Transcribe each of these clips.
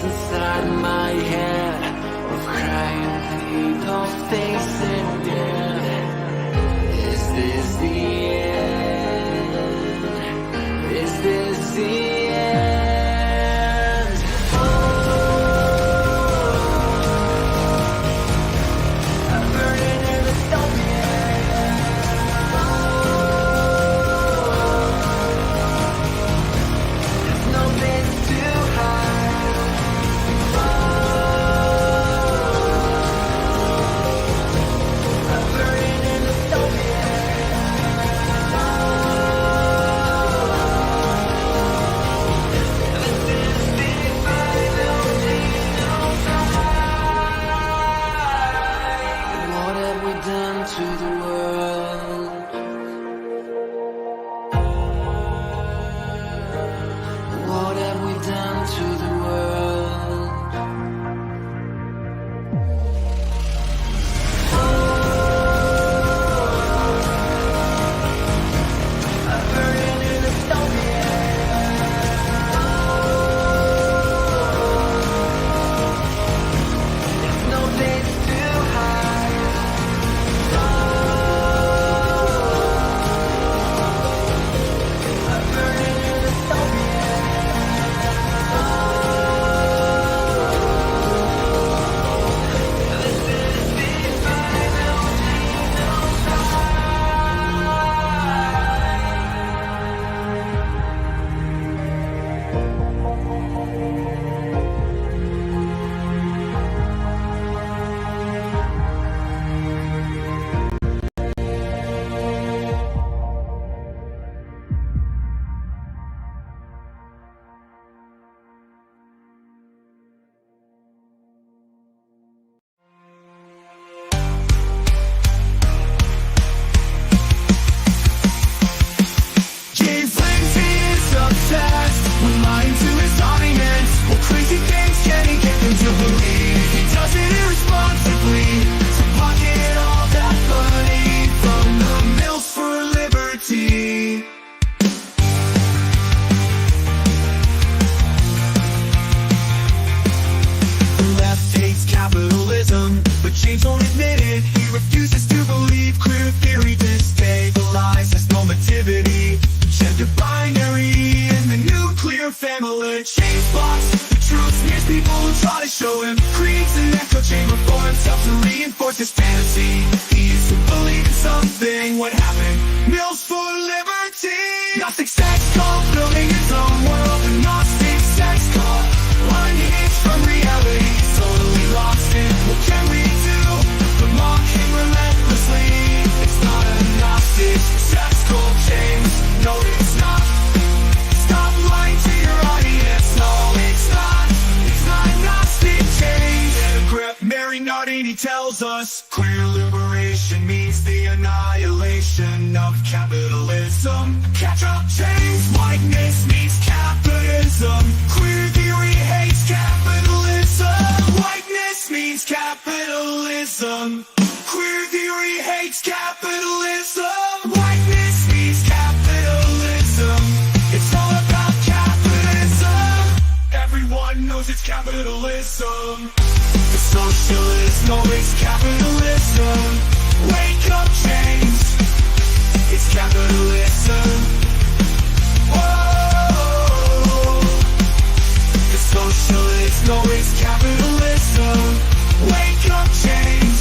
inside my head of crying people facing death. Is this the end? Is this the end? I'm burning in the stone. There's no place to hide. I'm burning in the stone. This is the final genocide. What have we done to the world? What have we done to the world? I'm burning in the stone. There's no place to hide. I'm burning in the stone. This is the final James Lindsay is obsessed with lying to his audience. What crazy things can he get them to believe? He does it irresponsibly to pocket all that money from the mills for liberty. The left hates capitalism, but James won't admit it. He refuses to believe queer theory destabilizes normativity, gender binary, and the nuclear family. James blocks the truth, smears people who try to show him, creates an echo chamber for himself to reinforce his fantasy. He used to believe in something, what happened? Mills for liberty. Gnostic sex cult, building his own world. A Gnostic sex cult, unhinged from reality, totally lost in what can we do? The mock him relentlessly. It's not a Gnostic sex cult, James. No, it's not. Stop lying to your audience. No, it's not. It's not Gnostic, James. Mary Nardini tells us queer liberation means the annihilation of capitalism. Catch up, James. Whiteness means capitalism. Queer theory hates capitalism. Whiteness means capitalism. Queer theory hates capitalism. Whiteness means capitalism. It's all about capitalism. Everyone knows it's capitalism. The socialists know it's capitalism. Wake up, James. It's capitalism. Whoa. The socialists know it's capitalism. Wake up, James.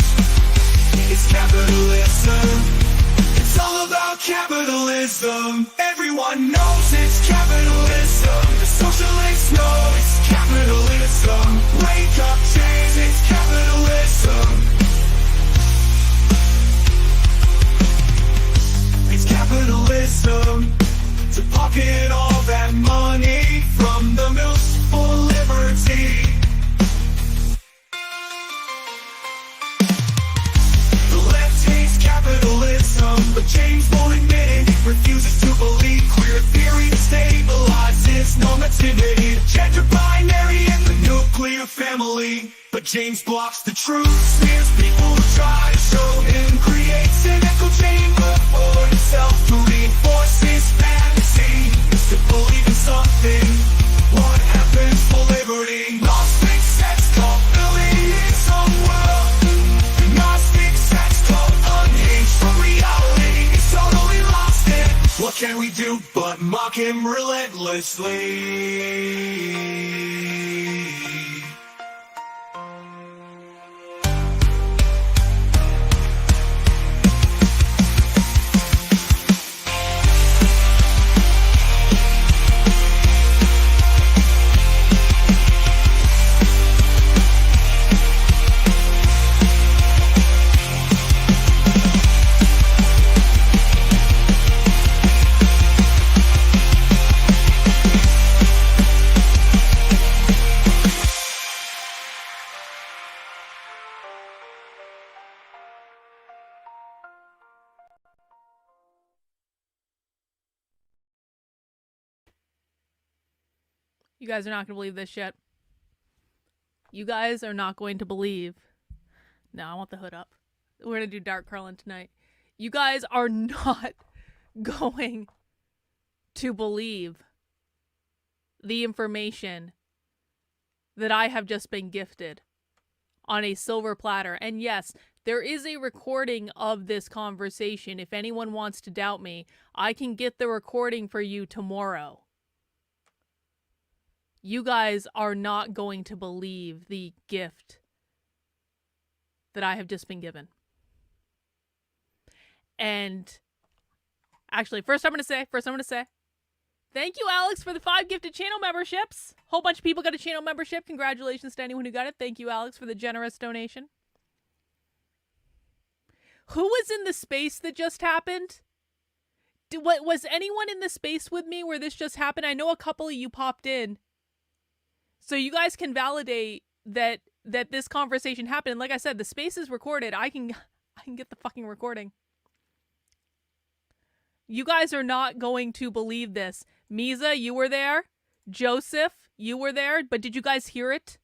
It's capitalism. It's all about capitalism. Everyone knows it's capitalism. The socialists know it's capitalism. Wake up, James. It's capitalism. It's capitalism. To pocket all that money from the mills for liberty. The left hates capitalism, but James won't admit it. He refuses to believe queer theory stabilizes normativity, gender binary, and the nuclear family. But James blocks the truth, smears people who try to show him, creates an echo chamber for himself to reinforce his fantasy. Is to believe in something. What happens for liberty? Lost What can we do but mock him relentlessly? You guys are not going to believe this shit. You guys are not going to believe. No, I want the hood up. We're going to do dark curling tonight. You guys are not going to believe the information that I have just been gifted on a silver platter. And yes, there is a recording of this conversation. If anyone wants to doubt me, I can get the recording for you tomorrow. You guys are not going to believe the gift that I have just been given. And actually, first I'm going to say, thank you, Alex, for the 5 gifted channel memberships. Whole bunch of people got a channel membership. Congratulations to anyone who got it. Thank you, Alex, for the generous donation. Who was in the space that just happened? Was anyone in the space with me where this just happened? I know a couple of you popped in. So you guys can validate that this conversation happened. And like I said, the space is recorded. I can get the fucking recording. You guys are not going to believe this. Misa, you were there. Joseph, you were there. But did you guys hear it?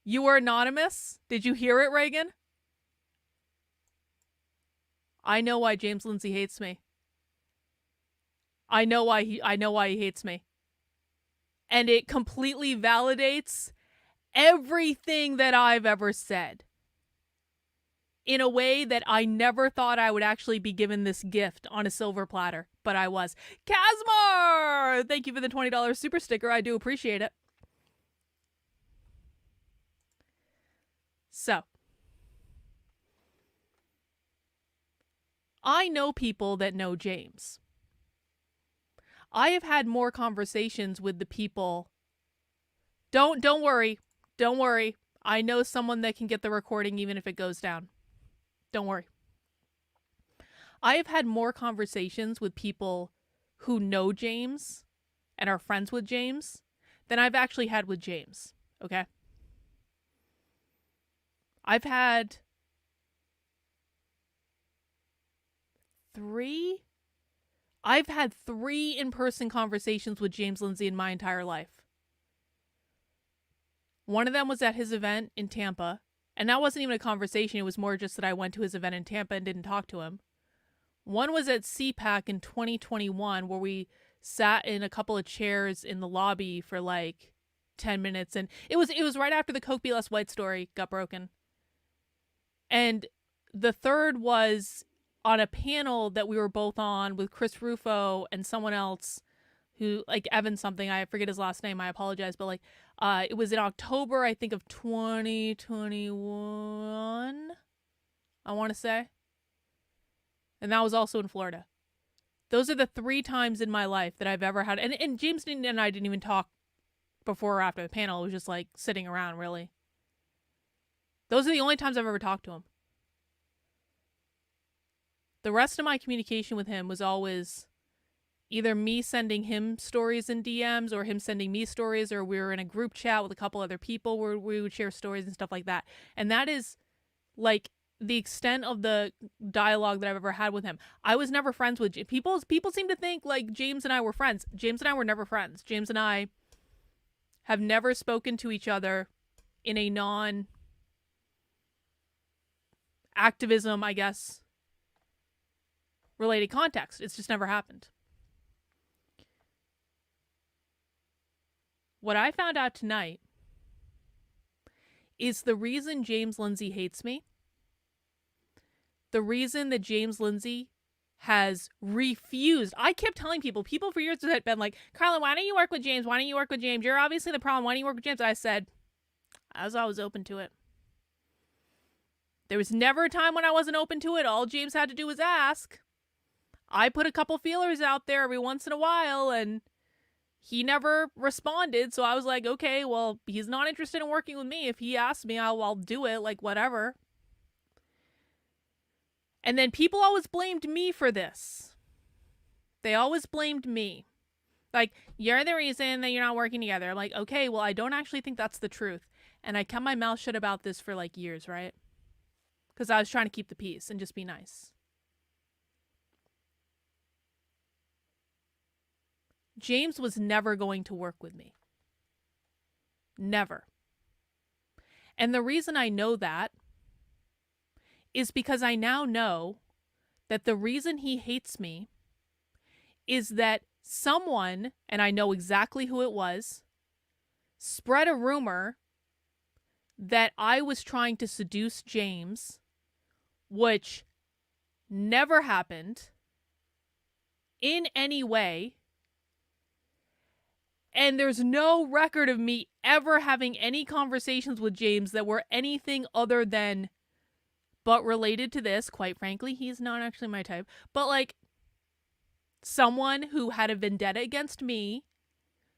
You were anonymous. Did you hear it, Reagan? I know why James Lindsay hates me. I know why he hates me. And it completely validates everything that I've ever said. In a way that I never thought I would actually be given this gift on a silver platter, but I was. Kazmar! Thank you for the $20 super sticker. I do appreciate it. So, I know people that know James. I have had more conversations with the people. Don't worry. Don't worry. I know someone that can get the recording even if it goes down. Don't worry. I have had more conversations with people who know James and are friends with James than I've actually had with James. Okay? I've had 3 in-person conversations with James Lindsay in my entire life. One of them was at his event in Tampa, and that wasn't even a conversation. It was more just that I went to his event in Tampa and didn't talk to him. One was at CPAC in 2021, where we sat in a couple of chairs in the lobby for like 10 minutes, and it was right after the Coke Be Less White story got broken. And the third was on a panel that we were both on with Chris Rufo and someone else who, like, Evan something, I forget his last name, I apologize, but like, it was in October, I think, of 2021, I want to say. And that was also in Florida. Those are the 3 times in my life that I've ever had, and James and I didn't even talk before or after the panel. It was just like sitting around, really. Those are the only times I've ever talked to him. The rest of my communication with him was always either me sending him stories in DMs or him sending me stories, or we were in a group chat with a couple other people where we would share stories and stuff like that. And that is like the extent of the dialogue that I've ever had with him. I was never friends with people. People seem to think like James and I were friends. James and I were never friends. James and I have never spoken to each other in a non-activism, I guess, related context. It's just never happened. What I found out tonight is the reason James Lindsay hates me the reason that James Lindsay has refused. I kept telling people for years had been like, Carlin, why don't you work with James? Why don't you work with James? You're obviously the problem. Why don't you work with James? I said, as I was open to it. There was never a time when I wasn't open to it. All James had to do was ask. I put a couple feelers out there every once in a while, and he never responded. So I was like, okay, well, he's not interested in working with me. If he asks me, I'll do it, like whatever. And then people always blamed me for this. They always blamed me. Like, you're the reason that you're not working together. I'm like, okay, well, I don't actually think that's the truth. And I kept my mouth shut about this for like years, right? Because I was trying to keep the peace and just be nice. James was never going to work with me. Never. And the reason I know that is because I now know that the reason he hates me is that someone, and I know exactly who it was, spread a rumor that I was trying to seduce James, which never happened in any way. And there's no record of me ever having any conversations with James that were anything other than but related to this. Quite frankly, he's not actually my type. But like someone who had a vendetta against me,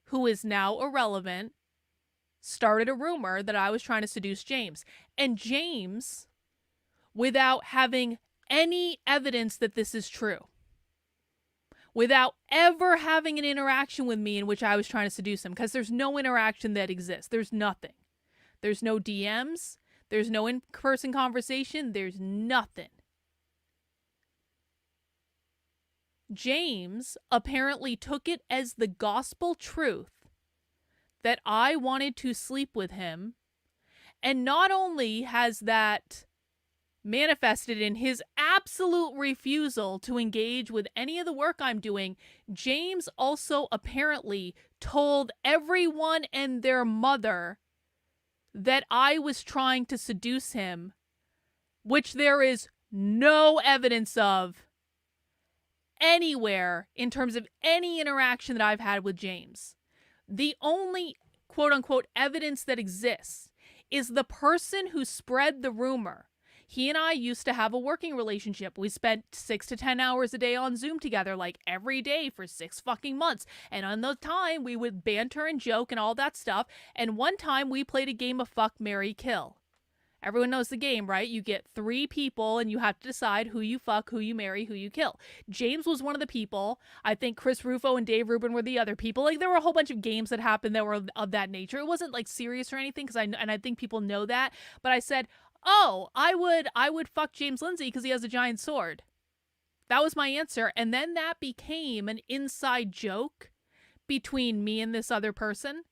who is now irrelevant, started a rumor that I was trying to seduce James. And James, without having any evidence that this is true, without ever having an interaction with me in which I was trying to seduce him, because there's no interaction that exists. There's nothing. There's no DMs. There's no in-person conversation. There's nothing. James apparently took it as the gospel truth that I wanted to sleep with him. And not only has that manifested in his absolute refusal to engage with any of the work I'm doing, James also apparently told everyone and their mother that I was trying to seduce him, which there is no evidence of anywhere in terms of any interaction that I've had with James. The only quote-unquote evidence that exists is the person who spread the rumor. He and I used to have a working relationship. We spent 6 to 10 hours a day on Zoom together, like every day for 6 fucking months. And on the time, we would banter and joke and all that stuff. And one time, we played a game of Fuck, Marry, Kill. Everyone knows the game, right? You get 3 people and you have to decide who you fuck, who you marry, who you kill. James was one of the people. I think Chris Rufo and Dave Rubin were the other people. Like, there were a whole bunch of games that happened that were of that nature. It wasn't like serious or anything, and I think people know that. But I said, oh, I would fuck James Lindsay because he has a giant sword. That was my answer. And then that became an inside joke between me and this other person.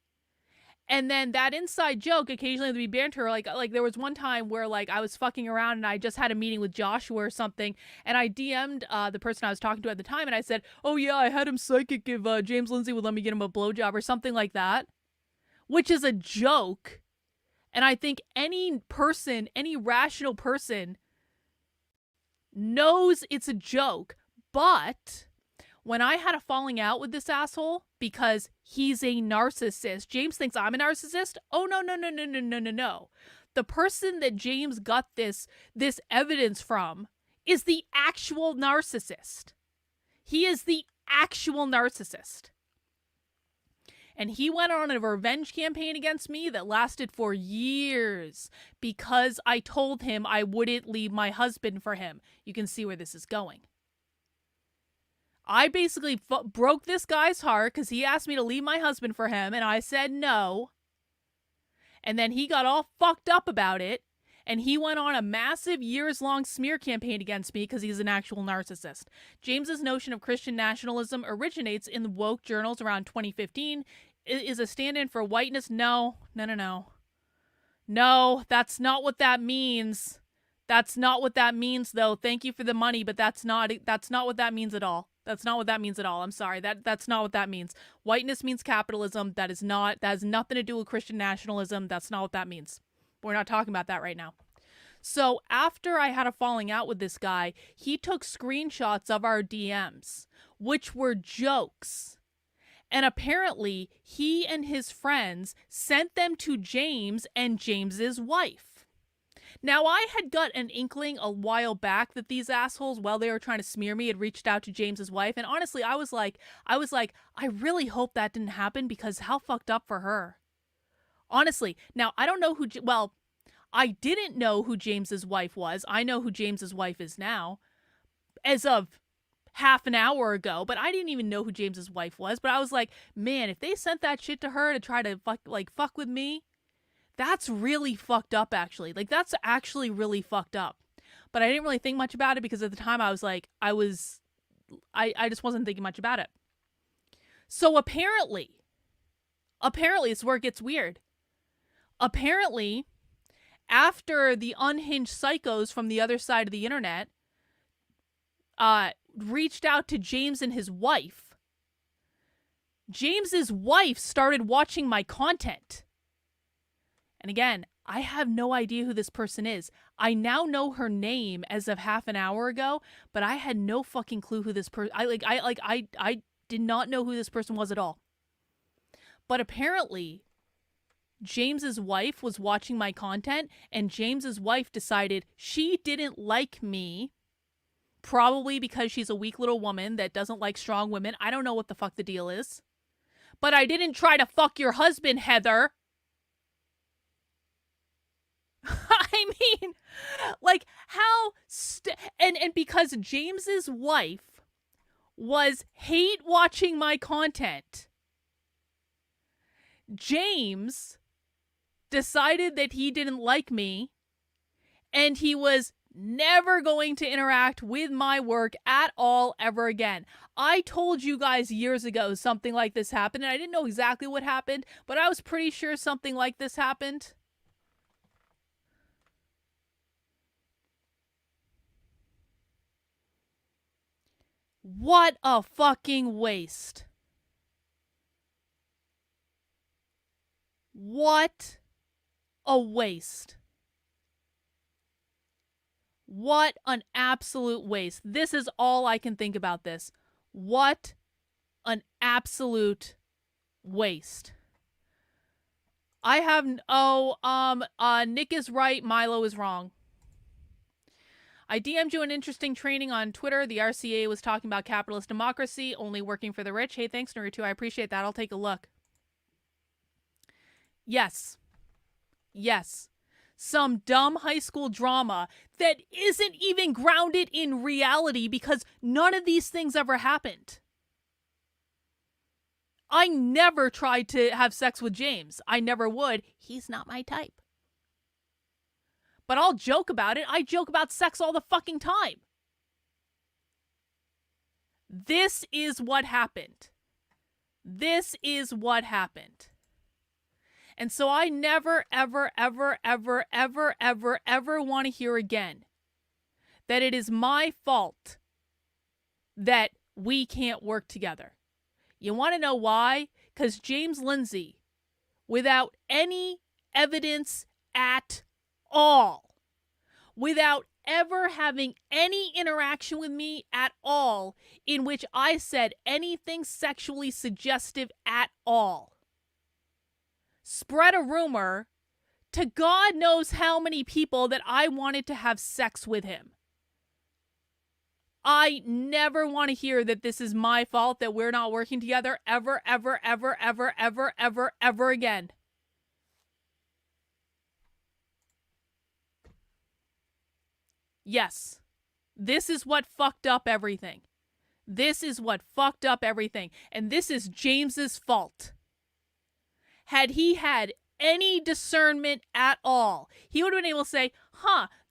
And then that inside joke occasionally would be banter. Like there was one time where like I was fucking around and I just had a meeting with Joshua or something. And I DM'd the person I was talking to at the time. And I said, oh yeah, I had him psychic if James Lindsay would let me get him a blowjob or something like that. Which is a joke. And I think any person, any rational person knows it's a joke. But when I had a falling out with this asshole because he's a narcissist, James thinks I'm a narcissist. Oh, no. The person that James got this evidence from is the actual narcissist. He is the actual narcissist. And he went on a revenge campaign against me that lasted for years because I told him I wouldn't leave my husband for him. You can see where this is going. I basically broke this guy's heart because he asked me to leave my husband for him, and I said no. And then he got all fucked up about it, and he went on a massive years-long smear campaign against me because he's an actual narcissist. James's notion of Christian nationalism originates in the woke journals around 2015. It is a stand-in for whiteness. No, that's not what that means. That's not what that means, though. Thank you for the money, but that's not what that means at all. That's not what that means at all. I'm sorry. That's not what that means. Whiteness means capitalism. That has nothing to do with Christian nationalism. That's not what that means. We're not talking about that right now. So after I had a falling out with this guy, he took screenshots of our DMs, which were jokes. And apparently, he and his friends sent them to James and James's wife. Now, I had got an inkling a while back that these assholes, while they were trying to smear me, had reached out to James's wife. And honestly, I was like, I really hope that didn't happen, because how fucked up for her. Honestly. Now, I don't know who, well, I didn't know who James's wife was. I know who James's wife is now, as of half an hour ago, but I didn't even know who James's wife was. But I was like, man, if they sent that shit to her to try to fuck with me, that's really fucked up, actually. Like, that's actually really fucked up. But I didn't really think much about it, because at the time I was like, I just wasn't thinking much about it. So apparently, it's where it gets weird. Apparently, after the unhinged psychos from the other side of the internet reached out to James and his wife, James's wife started watching my content. And again, I have no idea who this person is. I now know her name as of half an hour ago, but I had no fucking clue who this person. I did not know who this person was at all. But apparently, James's wife was watching my content, and James's wife decided she didn't like me. Probably because she's a weak little woman that doesn't like strong women. I don't know what the fuck the deal is. But I didn't try to fuck your husband, Heather. I mean, like, how... and because James's wife was hate watching my content, James decided that he didn't like me, and he was never going to interact with my work at all ever again. I told you guys years ago something like this happened, and I didn't know exactly what happened, but I was pretty sure something like this happened. What a fucking waste. What a waste. What an absolute waste. This is all I can think about this. What an absolute waste. I have... Nick is right. Milo is wrong. I DM'd you an interesting training on Twitter. The RCA was talking about capitalist democracy, only working for the rich. Hey, thanks, Naruto. I appreciate that. I'll take a look. Yes. Yes. Some dumb high school drama that isn't even grounded in reality, because none of these things ever happened. I never tried to have sex with James. I never would. He's not my type. But I'll joke about it. I joke about sex all the fucking time. This is what happened. This is what happened. And so I never, ever, ever, ever, ever, ever, ever want to hear again that it is my fault that we can't work together. You want to know why? Because James Lindsay, without any evidence at all, without ever having any interaction with me at all in which I said anything sexually suggestive at all, spread a rumor to God knows how many people that I wanted to have sex with him. I never want to hear that this is my fault that we're not working together ever, ever, ever, ever, ever, ever, ever again. Yes, this is what fucked up everything. This is what fucked up everything. And this is James's fault. Had he had any discernment at all, he would have been able to say,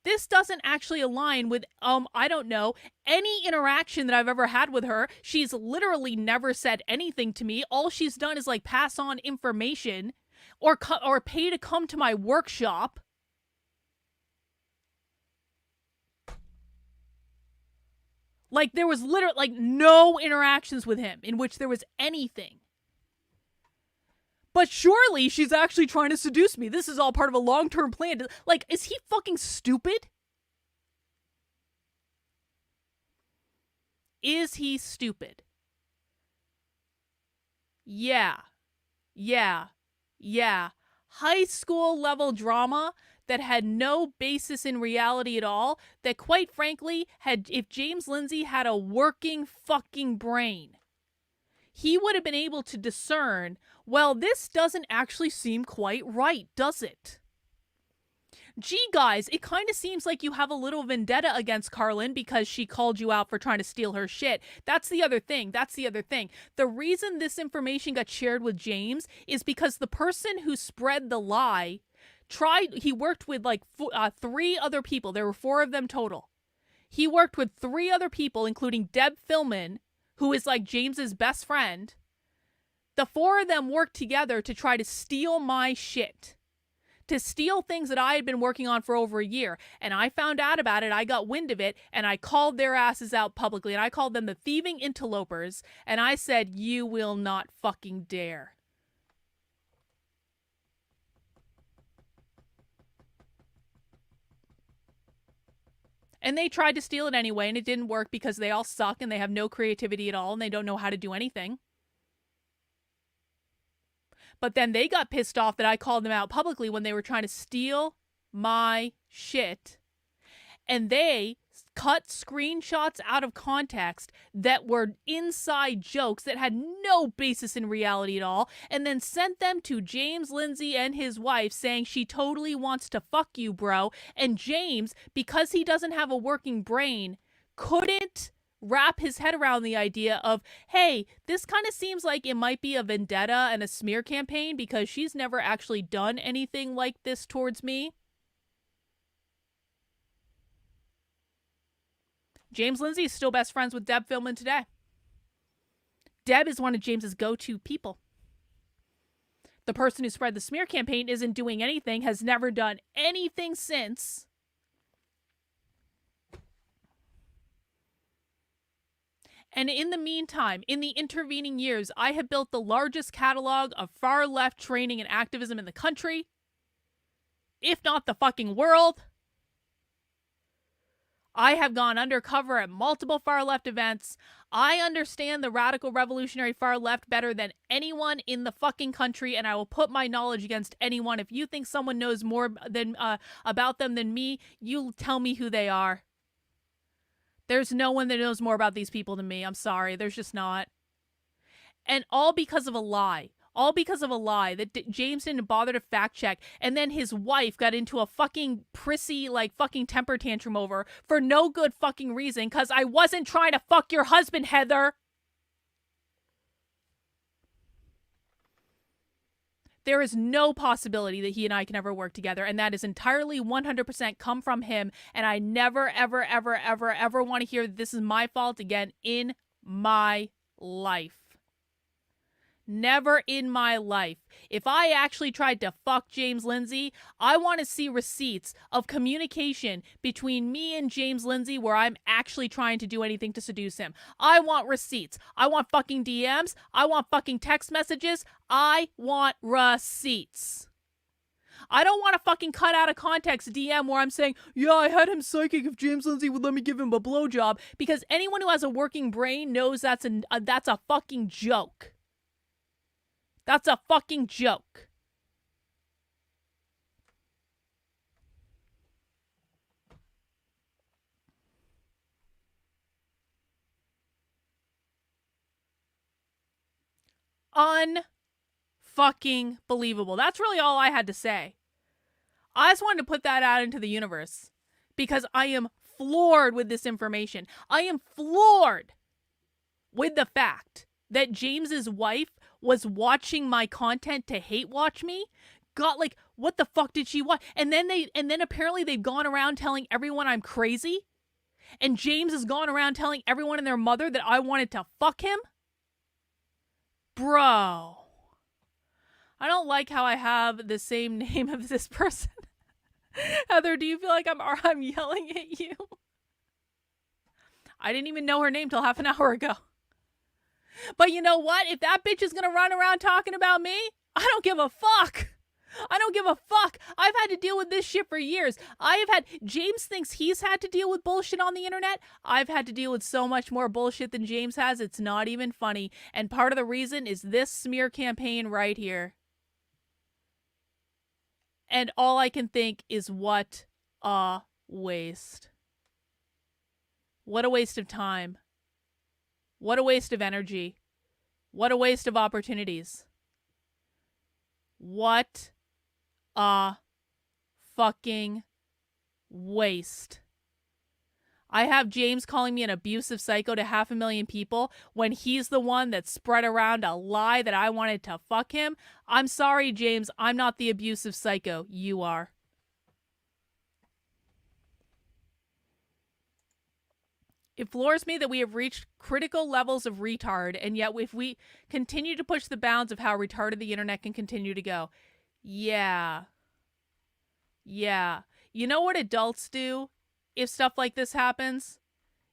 this doesn't actually align with, I don't know, any interaction that I've ever had with her. She's literally never said anything to me. All she's done is like pass on information or pay to come to my workshop. Like, there was literally, like, no interactions with him in which there was anything. But surely she's actually trying to seduce me. This is all part of a long-term plan. Like, is he fucking stupid? Is he stupid? Yeah. High school level drama that had no basis in reality at all, that quite frankly, if James Lindsay had a working fucking brain, he would have been able to discern, well, this doesn't actually seem quite right, does it? Gee, guys, it kind of seems like you have a little vendetta against Carlin because she called you out for trying to steal her shit. That's the other thing. The reason this information got shared with James is because the person who spread the lie he worked with like 3 other people. There were 4 of them total. He worked with 3 other people, including Deb Philman, who is like James's best friend. The 4 of them worked together to try to steal my shit. To steal things that I had been working on for over a year. And I found out about it, I got wind of it, and I called their asses out publicly, and I called them the thieving interlopers, and I said, you will not fucking dare. And they tried to steal it anyway, and it didn't work because they all suck, and they have no creativity at all, and they don't know how to do anything. But then they got pissed off that I called them out publicly when they were trying to steal my shit. And they cut screenshots out of context that were inside jokes that had no basis in reality at all, and then sent them to James Lindsay and his wife saying she totally wants to fuck you, bro. And James, because he doesn't have a working brain, couldn't wrap his head around the idea of, hey, this kind of seems like it might be a vendetta and a smear campaign because she's never actually done anything like this towards me. James Lindsay is still best friends with Deb Philman today. Deb is one of James's go-to people. The person who spread the smear campaign isn't doing anything, has never done anything since. And in the meantime, in the intervening years, I have built the largest catalog of far-left training and activism in the country, if not the fucking world. I have gone undercover at multiple far-left events. I understand the radical revolutionary far-left better than anyone in the fucking country, and I will put my knowledge against anyone. If you think someone knows more about them than me, you tell me who they are. There's no one that knows more about these people than me. I'm sorry. There's just not. And all because of a lie. All because of a lie that James didn't bother to fact check. And then his wife got into a fucking prissy, like, fucking temper tantrum over for no good fucking reason. Because I wasn't trying to fuck your husband, Heather. There is no possibility that he and I can ever work together. And that is entirely 100% come from him. And I never, ever, ever, ever, ever want to hear that this is my fault again in my life. Never in my life. If I actually tried to fuck James Lindsay, I want to see receipts of communication between me and James Lindsay where I'm actually trying to do anything to seduce him. I want receipts. I want fucking DMs. I want fucking text messages. I want receipts. I don't want to fucking cut out of context DM where I'm saying, yeah, I had him psychic if James Lindsay would let me give him a blowjob, because anyone who has a working brain knows that's a fucking joke. That's a fucking joke. Unfucking believable. That's really all I had to say. I just wanted to put that out into the universe because I am floored with this information. I am floored with the fact that James's wife was watching my content to hate watch me. Got like, what the fuck did she watch? And then apparently they've gone around telling everyone I'm crazy. And James has gone around telling everyone and their mother that I wanted to fuck him. Bro. I don't like how I have the same name of this person. Heather, do you feel like I'm yelling at you? I didn't even know her name till half an hour ago. But you know what? If that bitch is going to run around talking about me, I don't give a fuck. I don't give a fuck. I've had to deal with this shit for years. James thinks he's had to deal with bullshit on the internet. I've had to deal with so much more bullshit than James has. It's not even funny. And part of the reason is this smear campaign right here. And all I can think is what a waste. What a waste of time. What a waste of energy. What a waste of opportunities. What a fucking waste. I have James calling me an abusive psycho to 500,000 people when he's the one that spread around a lie that I wanted to fuck him. I'm sorry, James. I'm not the abusive psycho. You are. It floors me that we have reached critical levels of retard, and yet if we continue to push the bounds of how retarded the internet can continue to go. Yeah. You know what adults do if stuff like this happens?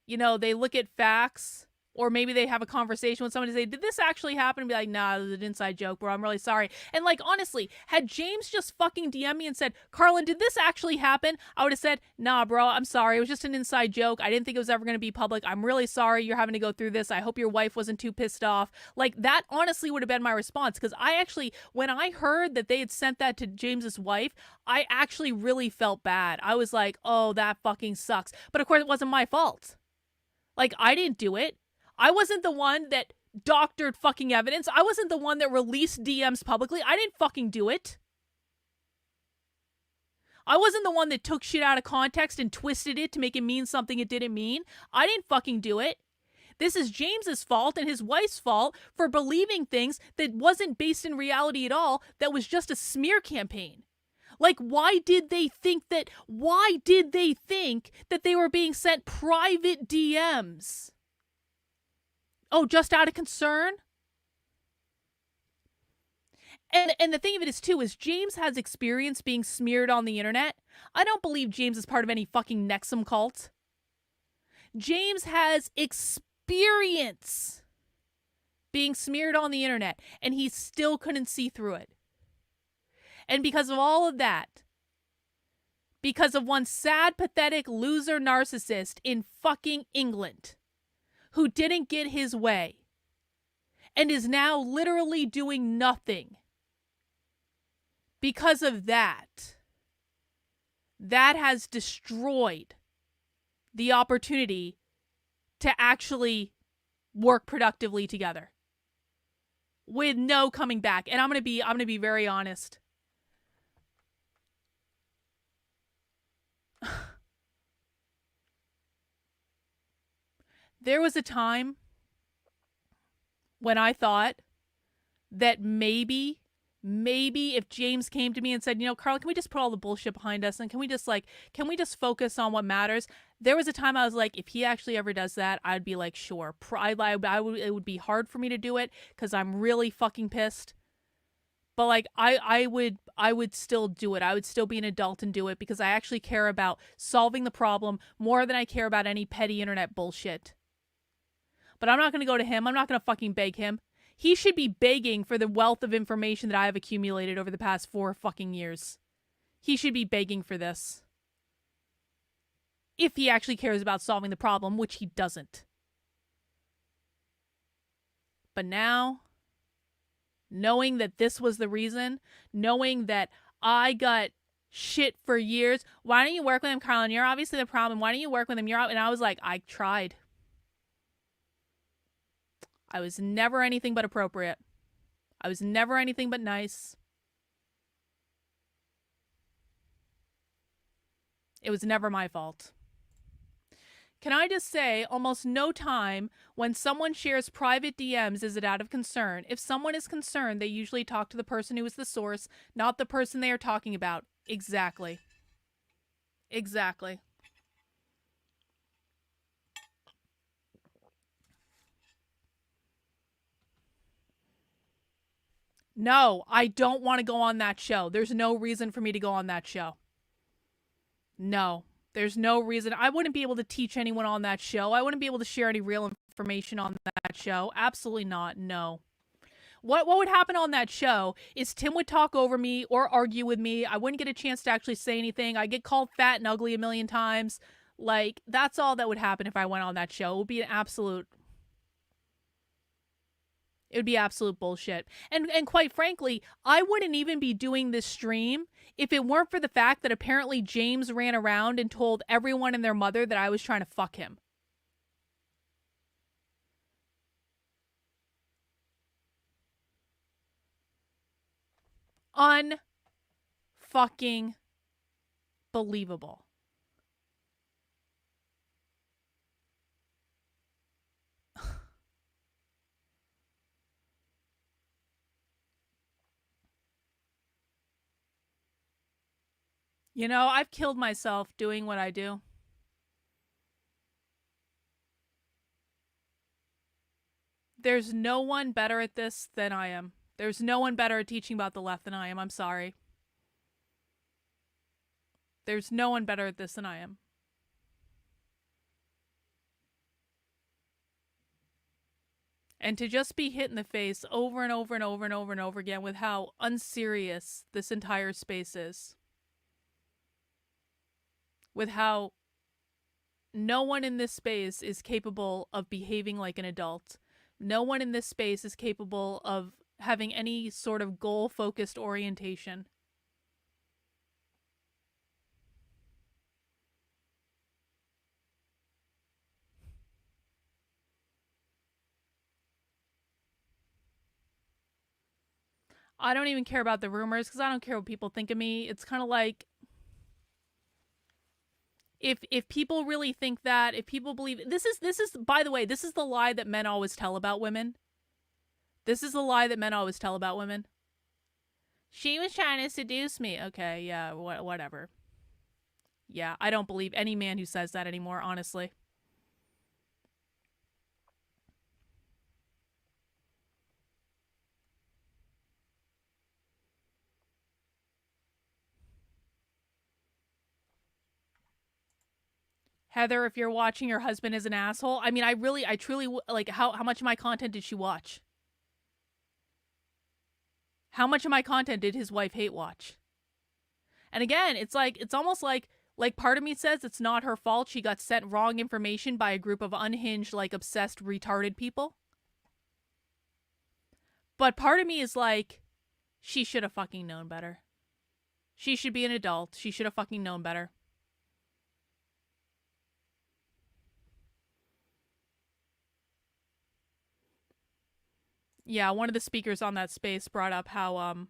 You know, they look at facts, or maybe they have a conversation with someone to say, did this actually happen? And be like, nah, it was an inside joke, bro. I'm really sorry. And like, honestly, had James just fucking DM me and said, Carlin, did this actually happen? I would have said, nah, bro, I'm sorry. It was just an inside joke. I didn't think it was ever going to be public. I'm really sorry you're having to go through this. I hope your wife wasn't too pissed off. Like, that honestly would have been my response. Because I actually, when I heard that they had sent that to James's wife, I actually really felt bad. I was like, oh, that fucking sucks. But of course, it wasn't my fault. Like, I didn't do it. I wasn't the one that doctored fucking evidence. I wasn't the one that released DMs publicly. I didn't fucking do it. I wasn't the one that took shit out of context and twisted it to make it mean something it didn't mean. I didn't fucking do it. This is James's fault and his wife's fault for believing things that wasn't based in reality at all, that was just a smear campaign. Like, why did they think that they were being sent private DMs? Oh, just out of concern? And the thing of it is, too, is James has experience being smeared on the internet. I don't believe James is part of any fucking Nexum cult. James has experience being smeared on the internet, and he still couldn't see through it. And because of all of that, because of one sad, pathetic loser narcissist in fucking England who didn't get his way and is now literally doing nothing, because of that has destroyed the opportunity to actually work productively together with no coming back. And I'm going to be very honest. There was a time when I thought that maybe if James came to me and said, you know, Carl, can we just put all the bullshit behind us and can we just focus on what matters? There was a time I was like, if he actually ever does that, I'd be like, sure. It would be hard for me to do it because I'm really fucking pissed. But like, I would still do it. I would still be an adult and do it because I actually care about solving the problem more than I care about any petty internet bullshit. But I'm not going to go to him. I'm not going to fucking beg him. He should be begging for the wealth of information that I have accumulated over the past 4 fucking years. He should be begging for this. If he actually cares about solving the problem, which he doesn't. But now, knowing that this was the reason, knowing that I got shit for years, why don't you work with him, Carlin? You're obviously the problem. Why don't you work with him? You're out. And I was like, I tried. I was never anything but appropriate. I was never anything but nice. It was never my fault. Can I just say, almost no time when someone shares private DMs is it out of concern. If someone is concerned, they usually talk to the person who is the source, not the person they are talking about. Exactly. Exactly. No, I don't want to go on that show. There's no reason for me to go on that show. No, there's no reason. I wouldn't be able to teach anyone on that show. I wouldn't be able to share any real information on that show. Absolutely not. No. What would happen on that show is Tim would talk over me or argue with me. I wouldn't get a chance to actually say anything. I'd get called fat and ugly a million times. Like, that's all that would happen if I went on that show. It would be absolute bullshit. And quite frankly, I wouldn't even be doing this stream if it weren't for the fact that apparently James ran around and told everyone and their mother that I was trying to fuck him. Unfucking believable. You know, I've killed myself doing what I do. There's no one better at this than I am. There's no one better at teaching about the left than I am. I'm sorry. There's no one better at this than I am. And to just be hit in the face over and over and over and over and over again with how unserious this entire space is. With how no one in this space is capable of behaving like an adult. No one in this space is capable of having any sort of goal-focused orientation. I don't even care about the rumors because I don't care what people think of me. It's kind of like, if people really think that, if people believe this is by the way, this is the lie that men always tell about women. This is the lie that men always tell about women. She was trying to seduce me. Okay, yeah, whatever. Yeah, I don't believe any man who says that anymore, honestly. Heather, if you're watching, your husband is an asshole. I mean, I truly, like, how much of my content did she watch? How much of my content did his wife hate watch? And again, it's almost like part of me says it's not her fault. She got sent wrong information by a group of unhinged, like, obsessed, retarded people. But part of me is like, she should have fucking known better. She should be an adult. She should have fucking known better. Yeah, one of the speakers on that space brought up how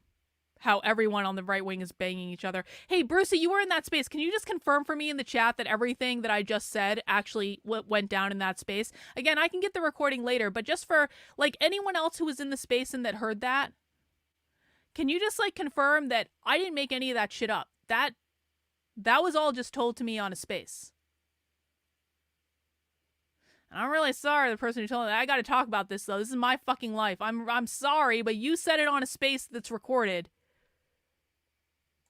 everyone on the right wing is banging each other. Hey, Brucey, you were in that space. Can you just confirm for me in the chat that everything that I just said actually went down in that space? Again, I can get the recording later, but just for, like, anyone else who was in the space and that heard that, can you just, like, confirm that I didn't make any of that shit up? That was all just told to me on a space. And I'm really sorry, the person who told me that. I gotta talk about this, though. This is my fucking life. I'm sorry, but you said it on a space that's recorded.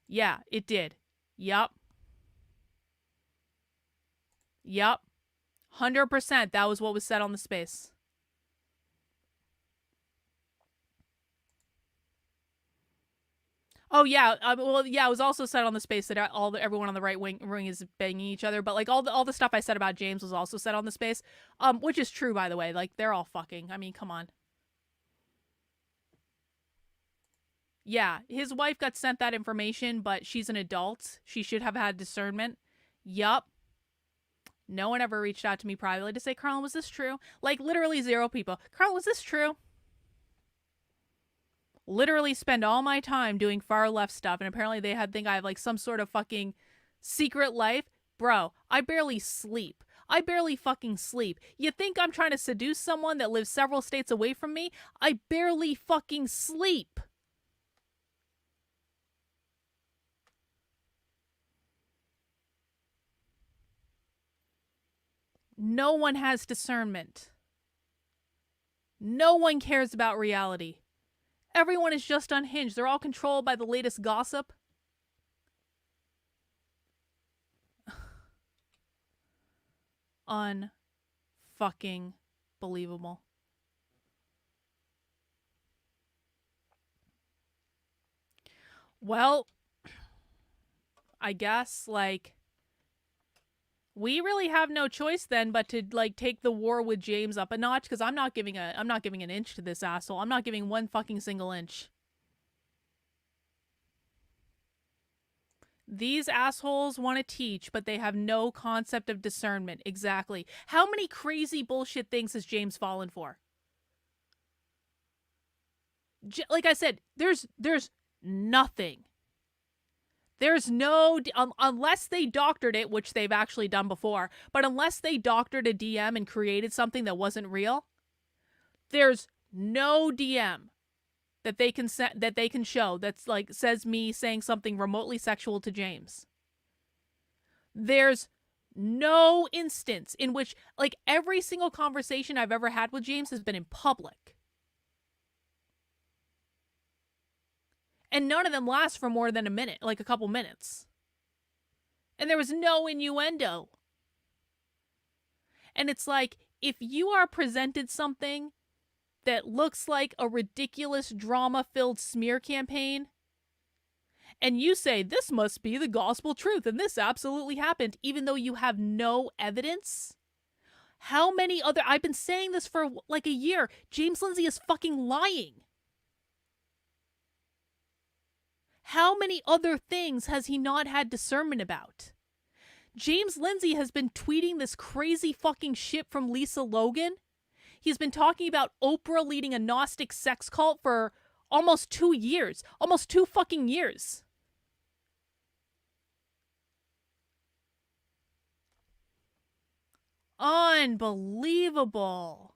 Yeah, it did. Yup. 100% that was what was said on the space. Oh yeah, well yeah, it was also said on the space that everyone on the right wing is banging each other, but like all the stuff I said about James was also said on the space, which is true, by the way. Like, they're all fucking. I mean, come on. Yeah, his wife got sent that information, but she's an adult. She should have had discernment. Yup. No one ever reached out to me privately to say, Carlin, was this true? Like, literally 0 people. Carlin, was this true? Literally spend all my time doing far left stuff, and apparently they think I have, like, some sort of fucking secret life. Bro, I barely sleep. I barely fucking sleep. You think I'm trying to seduce someone that lives several states away from me? I barely fucking sleep. No one has discernment. No one cares about reality. Everyone is just unhinged. They're all controlled by the latest gossip. Unfucking believable. Well, I guess like we really have no choice then but to like take the war with James up a notch, because I'm not giving an inch to this asshole. I'm not giving one fucking single inch. These assholes want to teach, but they have no concept of discernment. Exactly. How many crazy bullshit things has James fallen for? Like I said, there's nothing. There's no, unless they doctored it, which they've actually done before, but unless they doctored a DM and created something that wasn't real, there's no DM that they can show that's like says me saying something remotely sexual to James. There's no instance in which, like, every single conversation I've ever had with James has been in public. And none of them last for more than a minute, like a couple minutes. And there was no innuendo. And it's like, if you are presented something that looks like a ridiculous drama-filled smear campaign, and you say, this must be the gospel truth, and this absolutely happened, even though you have no evidence. How many other... I've been saying this for like a year. James Lindsay is fucking lying. How many other things has he not had discernment about? James Lindsay has been tweeting this crazy fucking shit from Lisa Logan. He's been talking about Oprah leading a Gnostic sex cult for almost 2 years. Almost 2 fucking years. Unbelievable.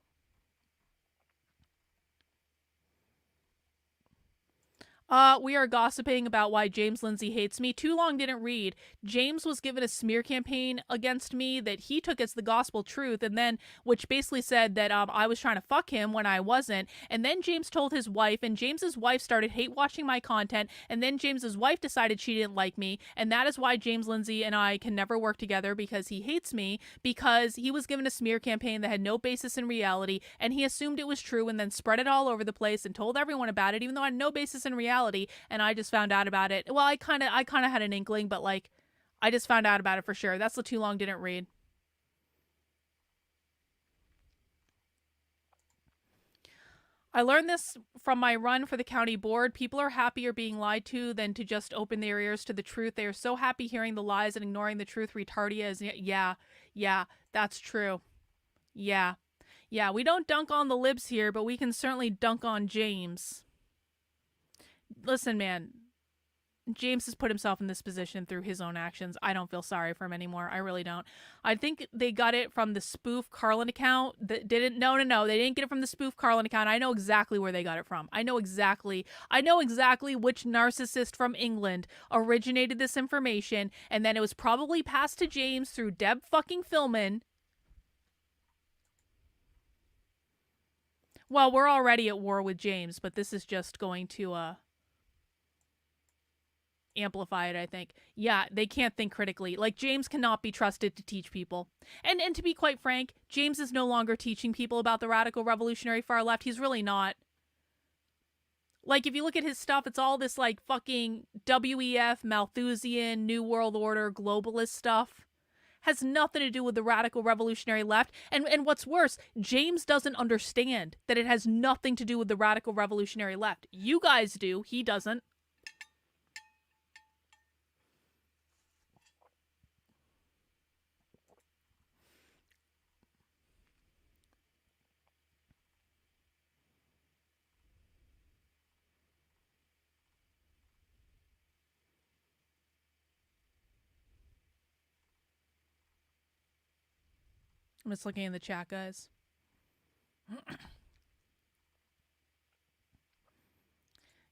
We are gossiping about why James Lindsay hates me. Too long didn't read. James was given a smear campaign against me that he took as the gospel truth, and then, which basically said that I was trying to fuck him when I wasn't. And then James told his wife, and James's wife started hate watching my content, and then James's wife decided she didn't like me, and that is why James Lindsay and I can never work together, because he hates me, because he was given a smear campaign that had no basis in reality, and he assumed it was true and then spread it all over the place and told everyone about it, even though I had no basis in reality. And I just found out about it. Well, I kind of had an inkling, but like, I just found out about it for sure. That's the too long didn't read. I learned this from my run for the county board. People are happier being lied to than to just open their ears to the truth. They are so happy hearing the lies and ignoring the truth. Retardia is, yeah, that's true. Yeah, we don't dunk on the libs here, but we can certainly dunk on James. Listen, man, James has put himself in this position through his own actions. I don't feel sorry for him anymore. I really don't. I think they got it from the spoof Carlin account. That didn't. No. They didn't get it from the spoof Carlin account. I know exactly where they got it from. I know exactly which narcissist from England originated this information, and then it was probably passed to James through Deb fucking Philman. Well, we're already at war with James, but this is just going to amplify it, I think. Yeah, they can't think critically. Like, James cannot be trusted to teach people. And to be quite frank, James is no longer teaching people about the radical revolutionary far left. He's really not. Like, if you look at his stuff, it's all this, like, fucking WEF, Malthusian, New World Order, globalist stuff. Has nothing to do with the radical revolutionary left. And what's worse, James doesn't understand that it has nothing to do with the radical revolutionary left. You guys do. He doesn't. I'm just looking in the chat, guys.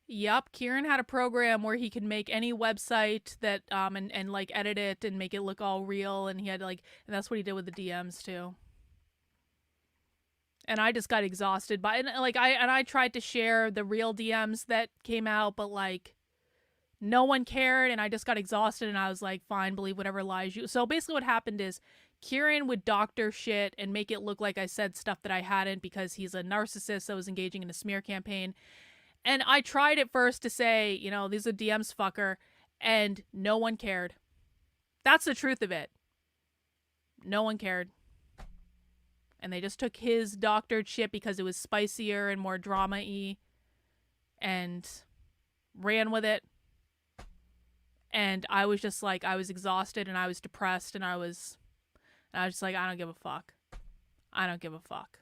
Yup, Kieran had a program where he could make any website that and like edit it and make it look all real, and he had like, and that's what he did with the DMs too. And I just got exhausted by, and like I tried to share the real DMs that came out, but like no one cared, and I just got exhausted, and I was like, fine, believe whatever lies you. So basically what happened is Kieran would doctor shit and make it look like I said stuff that I hadn't, because he's a narcissist that was engaging in a smear campaign. And I tried at first to say, these are DMs, fucker, and no one cared. That's the truth of it. No one cared. And they just took his doctored shit because it was spicier and more drama-y and ran with it. And I was just like, I was exhausted and I was depressed and I was just like, I don't give a fuck. I don't give a fuck.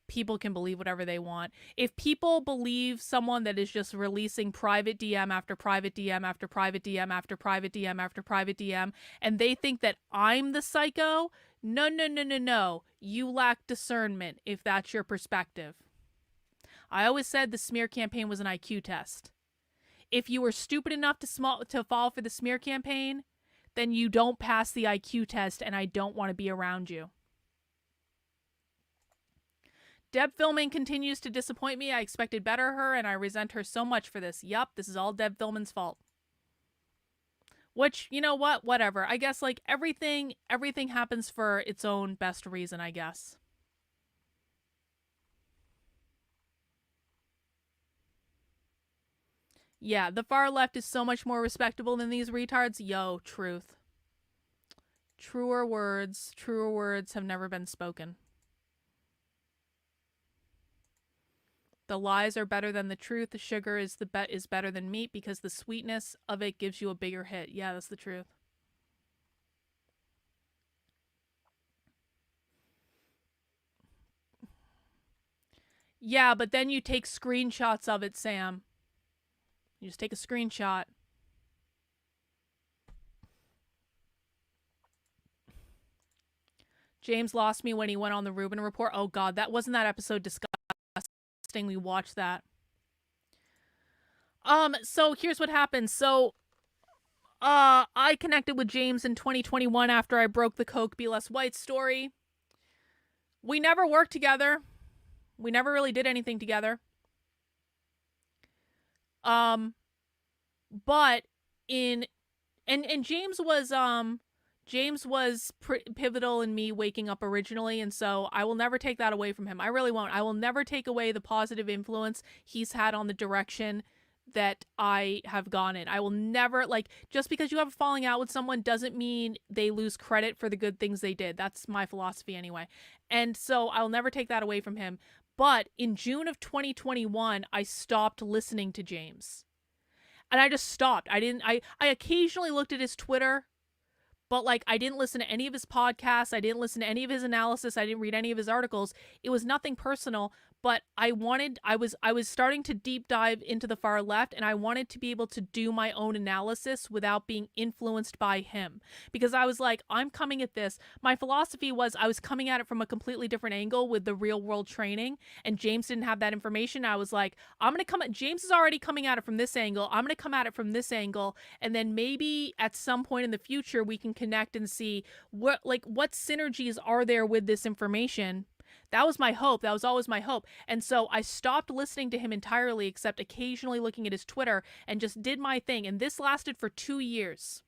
People can believe whatever they want. If people believe someone that is just releasing private DM after private DM after private DM after private DM after private DM, and they think that I'm the psycho, no. You lack discernment if that's your perspective. I always said the smear campaign was an IQ test. If you were stupid enough to fall for the smear campaign, then you don't pass the IQ test, and I don't want to be around you. Deb filming continues to disappoint me. I expected better of her, and I resent her so much for this. Yup, this is all Deb Filman's fault. Which, you know what? Whatever. I guess, like, everything happens for its own best reason, I guess. Yeah, the far left is so much more respectable than these retards. Yo, truth. Truer words have never been spoken. The lies are better than the truth. The sugar is better than meat because the sweetness of it gives you a bigger hit. Yeah, that's the truth. Yeah, but then you take screenshots of it, Sam. You just take a screenshot. James lost me when he went on the Rubin Report. Oh God, wasn't that episode disgusting? We watched that. So here's what happened. So I connected with James in 2021 after I broke the Coke Be Less White story. We never worked together. We never really did anything together. But James was pivotal in me waking up originally, and so I will never take that away from him. I really won't. I will never take away the positive influence he's had on the direction that I have gone in. I will never, just because you have a falling out with someone doesn't mean they lose credit for the good things they did. That's my philosophy anyway. And so I'll never take that away from him. But in June of 2021, I stopped listening to James. And I just stopped. I occasionally looked at his Twitter, but I didn't listen to any of his podcasts. I didn't listen to any of his analysis. I didn't read any of his articles. It was nothing personal, but I was starting to deep dive into the far left, and I wanted to be able to do my own analysis without being influenced by him. Because I was like, I'm coming at this. My philosophy was I was coming at it from a completely different angle with the real world training, and James didn't have that information. I was like, James is already coming at it from this angle. I'm going to come at it from this angle, and then maybe at some point in the future we can connect and see what synergies are there with this information. That was my hope. That was always my hope. And so I stopped listening to him entirely, except occasionally looking at his Twitter, and just did my thing. And this lasted for 2 years.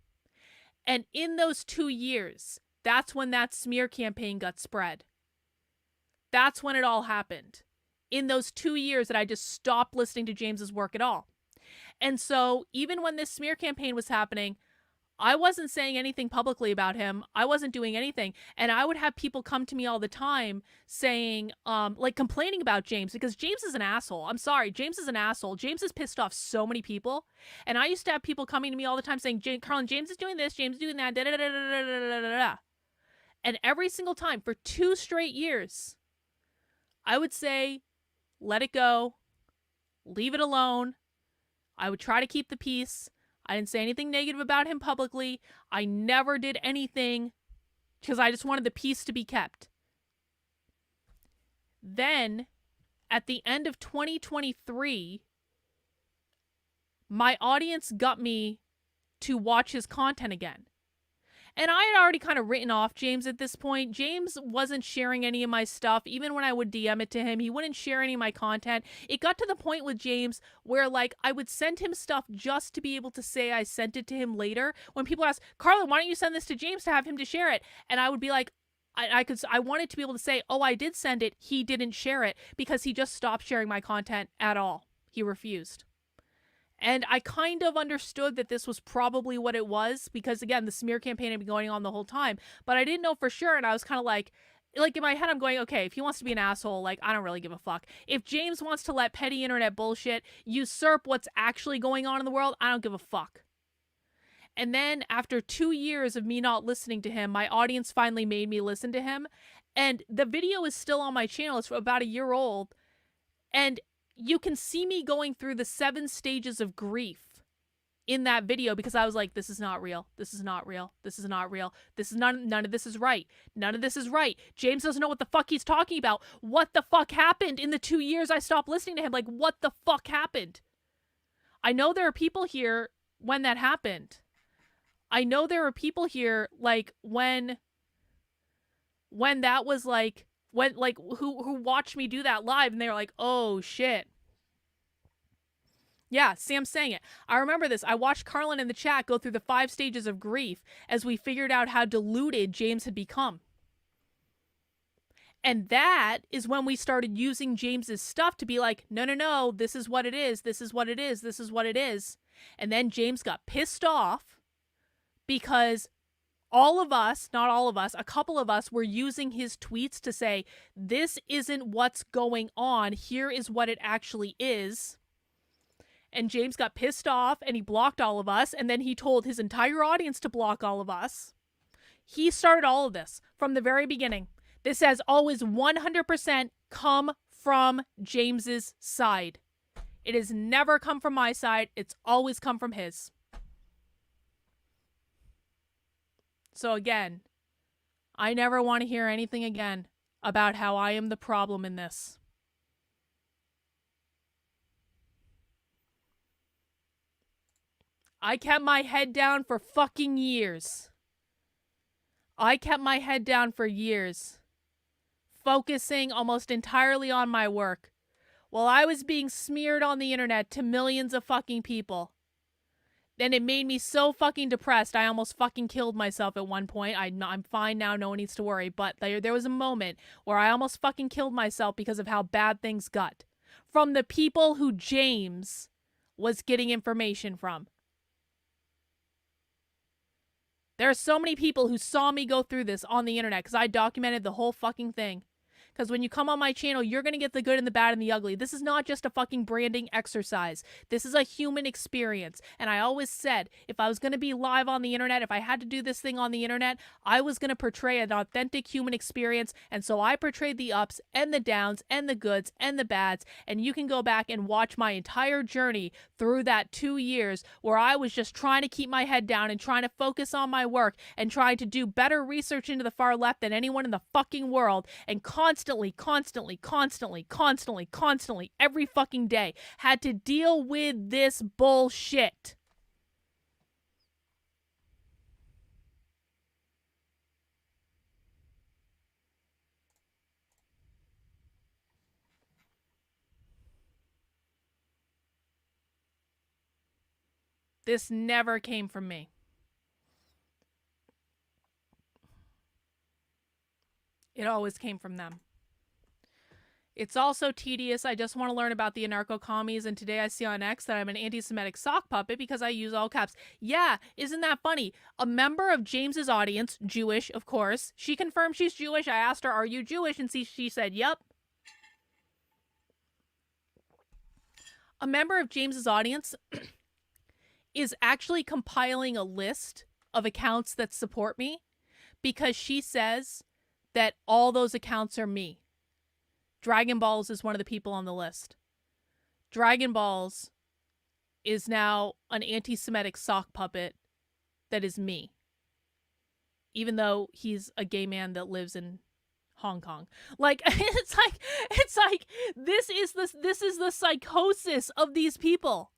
And in those 2 years, that's when that smear campaign got spread. That's when it all happened. In those 2 years that I just stopped listening to James's work at all. And so even when this smear campaign was happening, I wasn't saying anything publicly about him. I wasn't doing anything. And I would have people come to me all the time saying, complaining about James, because James is an asshole. I'm sorry. James is an asshole. James has pissed off so many people. And I used to have people coming to me all the time saying, Carlin, James is doing this, James is doing that, da-da-da-da-da-da-da-da. And every single time for 2 straight years, I would say, let it go. Leave it alone. I would try to keep the peace. I didn't say anything negative about him publicly. I never did anything because I just wanted the peace to be kept. Then, at the end of 2023, my audience got me to watch his content again. And I had already kind of written off James at this point. James wasn't sharing any of my stuff. Even when I would DM it to him, he wouldn't share any of my content. It got to the point with James where, I would send him stuff just to be able to say I sent it to him later. When people ask, Carla, why don't you send this to James to have him to share it? And I would be like, I wanted to be able to say, oh, I did send it. He didn't share it because he just stopped sharing my content at all. He refused. And I kind of understood that this was probably what it was because, again, the smear campaign had been going on the whole time. But I didn't know for sure, and I was kind of like in my head, I'm going, okay, if he wants to be an asshole, like, I don't really give a fuck. If James wants to let petty internet bullshit usurp what's actually going on in the world, I don't give a fuck. And then after 2 years of me not listening to him, my audience finally made me listen to him. And the video is still on my channel. It's about a year old. And you can see me going through the 7 stages of grief in that video because I was like, this is not real. This is not real. This is not real. This is none of this is right. None of this is right. James doesn't know what the fuck he's talking about. What the fuck happened in the 2 years I stopped listening to him? Like, what the fuck happened? I know there are people here when that happened. I know there are people here like when that was like who watched me do that live and they were like, oh shit. Yeah, Sam's saying it. I remember this. I watched Carlin in the chat go through the 5 stages of grief as we figured out how deluded James had become. And that is when we started using James's stuff to be like, no, this is what it is. This is what it is. This is what it is. And then James got pissed off because all of us, not all of us, a couple of us were using his tweets to say, this isn't what's going on. Here is what it actually is. And James got pissed off and he blocked all of us. And then he told his entire audience to block all of us. He started all of this from the very beginning. This has always 100% come from James's side. It has never come from my side. It's always come from his. So again, I never want to hear anything again about how I am the problem in this. I kept my head down for fucking years. I kept my head down for years, focusing almost entirely on my work, while I was being smeared on the internet to millions of fucking people. Then it made me so fucking depressed, I almost fucking killed myself at one point. I'm fine now, no one needs to worry, but there was a moment where I almost fucking killed myself because of how bad things got. From the people who James was getting information from. There are so many people who saw me go through this on the internet because I documented the whole fucking thing. Because when you come on my channel, you're going to get the good and the bad and the ugly. This is not just a fucking branding exercise. This is a human experience. And I always said, if I was going to be live on the internet, if I had to do this thing on the internet, I was going to portray an authentic human experience. And so I portrayed the ups and the downs and the goods and the bads. And you can go back and watch my entire journey through that 2 years where I was just trying to keep my head down and trying to focus on my work and trying to do better research into the far left than anyone in the fucking world and constantly, every fucking day, had to deal with this bullshit. This never came from me. It always came from them. It's also tedious. I just want to learn about the anarcho-commies, and today I see on X that I'm an anti-Semitic sock puppet because I use all caps. Yeah, isn't that funny? A member of James's audience, Jewish, of course, she confirmed she's Jewish. I asked her, are you Jewish? And she said, yep. A member of James's audience is actually compiling a list of accounts that support me because she says that all those accounts are me. Dragon Balls is one of the people on the list. Dragon Balls is now an anti-Semitic sock puppet that is me. Even though he's a gay man that lives in Hong Kong. Like, it's like this is the psychosis of these people.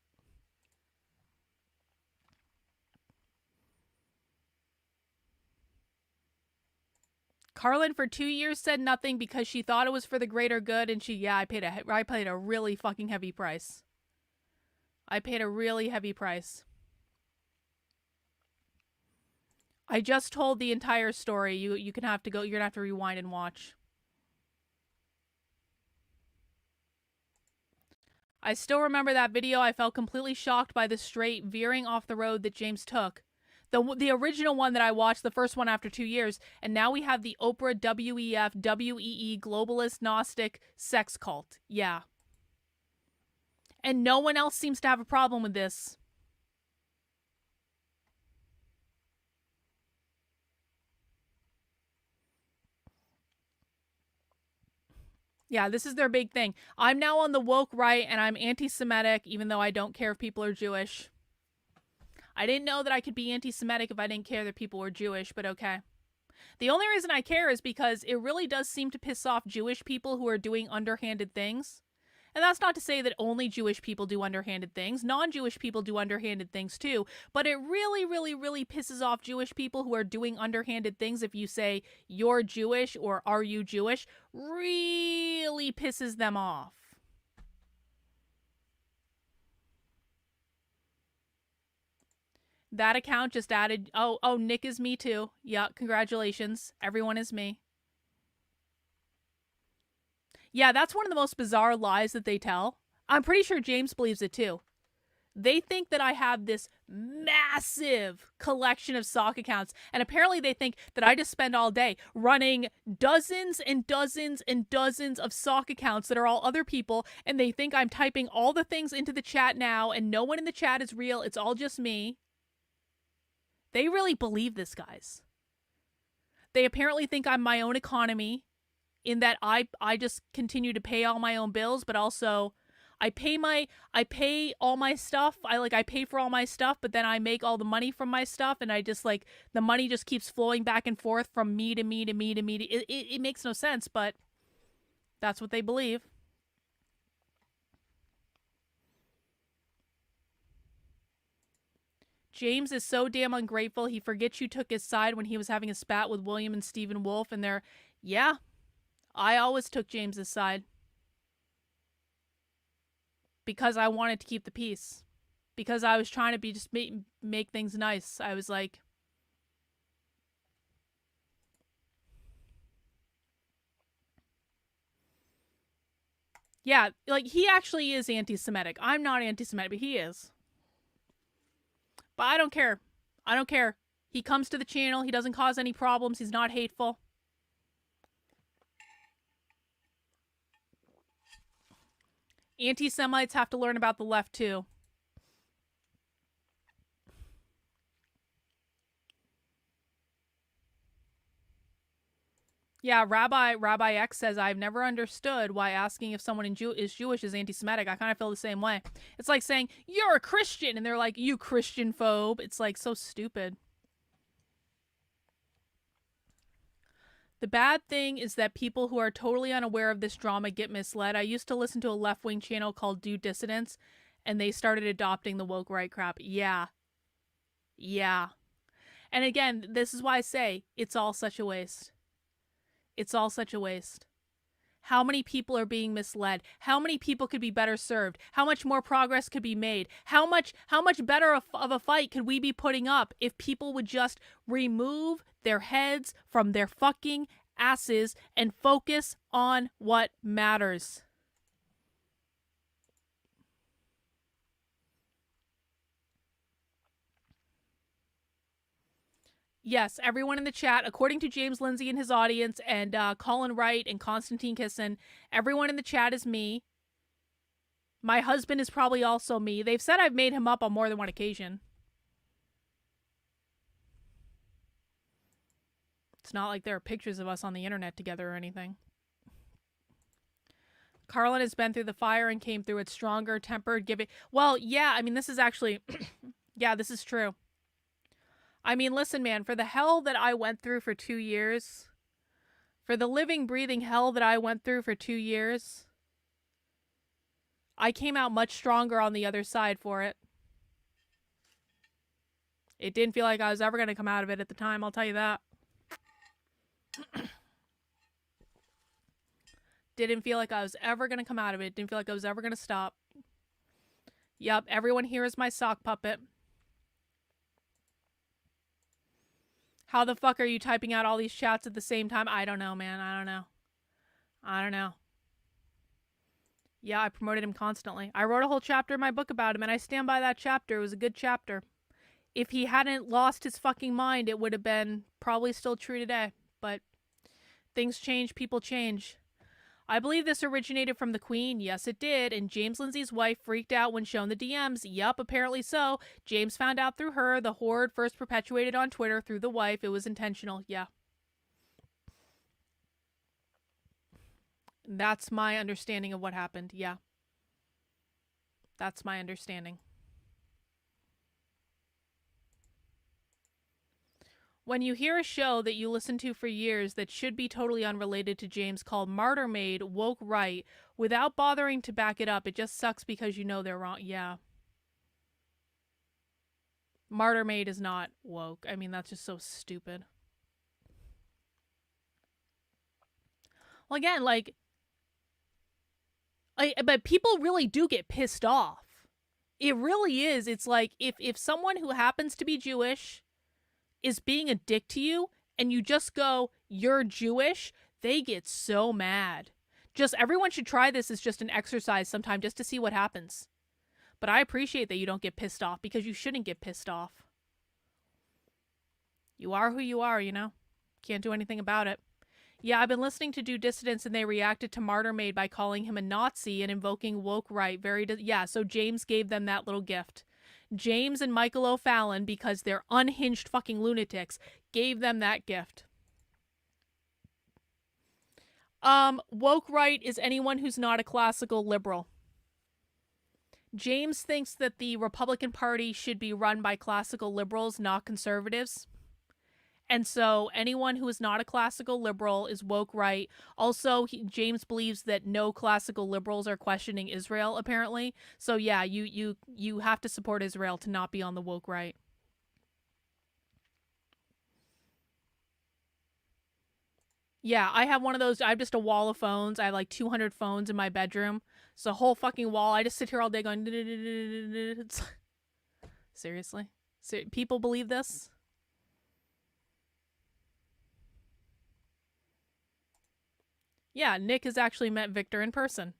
Carlin for 2 years said nothing because she thought it was for the greater good, and I paid a really fucking heavy price. I paid a really heavy price. I just told the entire story. You're gonna have to rewind and watch. I still remember that video. I felt completely shocked by the straight veering off the road that James took. The original one that I watched, the first one after 2 years, and now we have the Oprah WEF WEE globalist Gnostic sex cult. Yeah. And no one else seems to have a problem with this. Yeah, this is their big thing. I'm now on the woke right, and I'm anti-Semitic, even though I don't care if people are Jewish. I didn't know that I could be anti-Semitic if I didn't care that people were Jewish, but okay. The only reason I care is because it really does seem to piss off Jewish people who are doing underhanded things. And that's not to say that only Jewish people do underhanded things. Non-Jewish people do underhanded things too. But it really, really, really pisses off Jewish people who are doing underhanded things. If you say you're Jewish or are you Jewish, really pisses them off. That account just added, oh, Nick is me too. Yeah, congratulations. Everyone is me. Yeah, that's one of the most bizarre lies that they tell. I'm pretty sure James believes it too. They think that I have this massive collection of sock accounts, and apparently they think that I just spend all day running dozens and dozens and dozens of sock accounts that are all other people, and they think I'm typing all the things into the chat now, and no one in the chat is real. It's all just me. They really believe this, guys. They apparently think I'm my own economy, in that I just continue to pay all my own bills, but also I pay all my stuff. I pay for all my stuff, but then I make all the money from my stuff, and I just the money just keeps flowing back and forth from me to me to me to me. It makes no sense, but that's what they believe. James is so damn ungrateful. He forgets you took his side when he was having a spat with William and Stephen Wolf, and yeah, I always took James's side. Because I wanted to keep the peace. Because I was trying to just make things nice. I was like, yeah, he actually is anti-Semitic. I'm not anti-Semitic, but he is. But I don't care. I don't care. He comes to the channel. He doesn't cause any problems. He's not hateful. Anti-Semites have to learn about the left too. Yeah, Rabbi X says, I've never understood why asking if someone is Jewish is anti-Semitic. I kind of feel the same way. It's like saying, you're a Christian, and they're like, you Christian phobe. It's like so stupid. The bad thing is that people who are totally unaware of this drama get misled. I used to listen to a left-wing channel called Do Dissidents, and they started adopting the woke right crap. Yeah. Yeah. And again, this is why I say, it's all such a waste. It's all such a waste. How many people are being misled? How many people could be better served? How much more progress could be made? How much better of a fight could we be putting up if people would just remove their heads from their fucking asses and focus on what matters? Yes, everyone in the chat, according to James Lindsay and his audience, and Colin Wright and Konstantin Kisin, everyone in the chat is me. My husband is probably also me. They've said I've made him up on more than one occasion. It's not like there are pictures of us on the internet together or anything. Carlin has been through the fire and came through it stronger, tempered, giving... Well, yeah, I mean, this is actually... yeah, this is true. I mean, listen, man, for the hell that I went through for 2 years, for the living, breathing hell that I went through for 2 years, I came out much stronger on the other side for it. It didn't feel like I was ever going to come out of it at the time, I'll tell you that. Didn't feel like I was ever going to come out of it. Didn't feel like I was ever going to stop. Yep, everyone here is my sock puppet. How the fuck are you typing out all these chats at the same time? I don't know, man. I don't know. Yeah, I promoted him constantly. I wrote a whole chapter in my book about him, and I stand by that chapter. It was a good chapter. If he hadn't lost his fucking mind, it would have been probably still true today. But things change, people change. I believe this originated from the Queen. Yes, it did. And James Lindsay's wife freaked out when shown the DMs. Yup, apparently so. James found out through her. The horde first perpetuated on Twitter through the wife. It was intentional. Yeah. That's my understanding of what happened. Yeah. That's my understanding. When you hear a show that you listen to for years that should be totally unrelated to James called Martyr Made woke right without bothering to back it up, it just sucks because you know they're wrong. Yeah. Martyr Made is not woke. I mean, that's just so stupid. Well, again, like, but people really do get pissed off. It really is. It's like if someone who happens to be Jewish is being a dick to you and you just go, you're Jewish, they get so mad. Just everyone should try this as just an exercise sometime just to see what happens. But I appreciate that you don't get pissed off because you shouldn't get pissed off. You are who you are, you know? Can't do anything about it. Yeah, I've been listening to Do Dissidents and they reacted to Martyr Made by calling him a Nazi and invoking woke right. Yeah, so James gave them that little gift. James and Michael O'Fallon, because they're unhinged fucking lunatics, gave them that gift. Woke right is anyone who's not a classical liberal. James thinks that the Republican Party should be run by classical liberals, not conservatives. And so anyone who is not a classical liberal is woke right. Also, James believes that no classical liberals are questioning Israel, apparently. So yeah, you have to support Israel to not be on the woke right. Yeah, I have one of those. I have just a wall of phones. I have like 200 phones in my bedroom. It's a whole fucking wall. I just sit here all day going... Seriously? People believe this? Yeah, Nick has actually met Victor in person.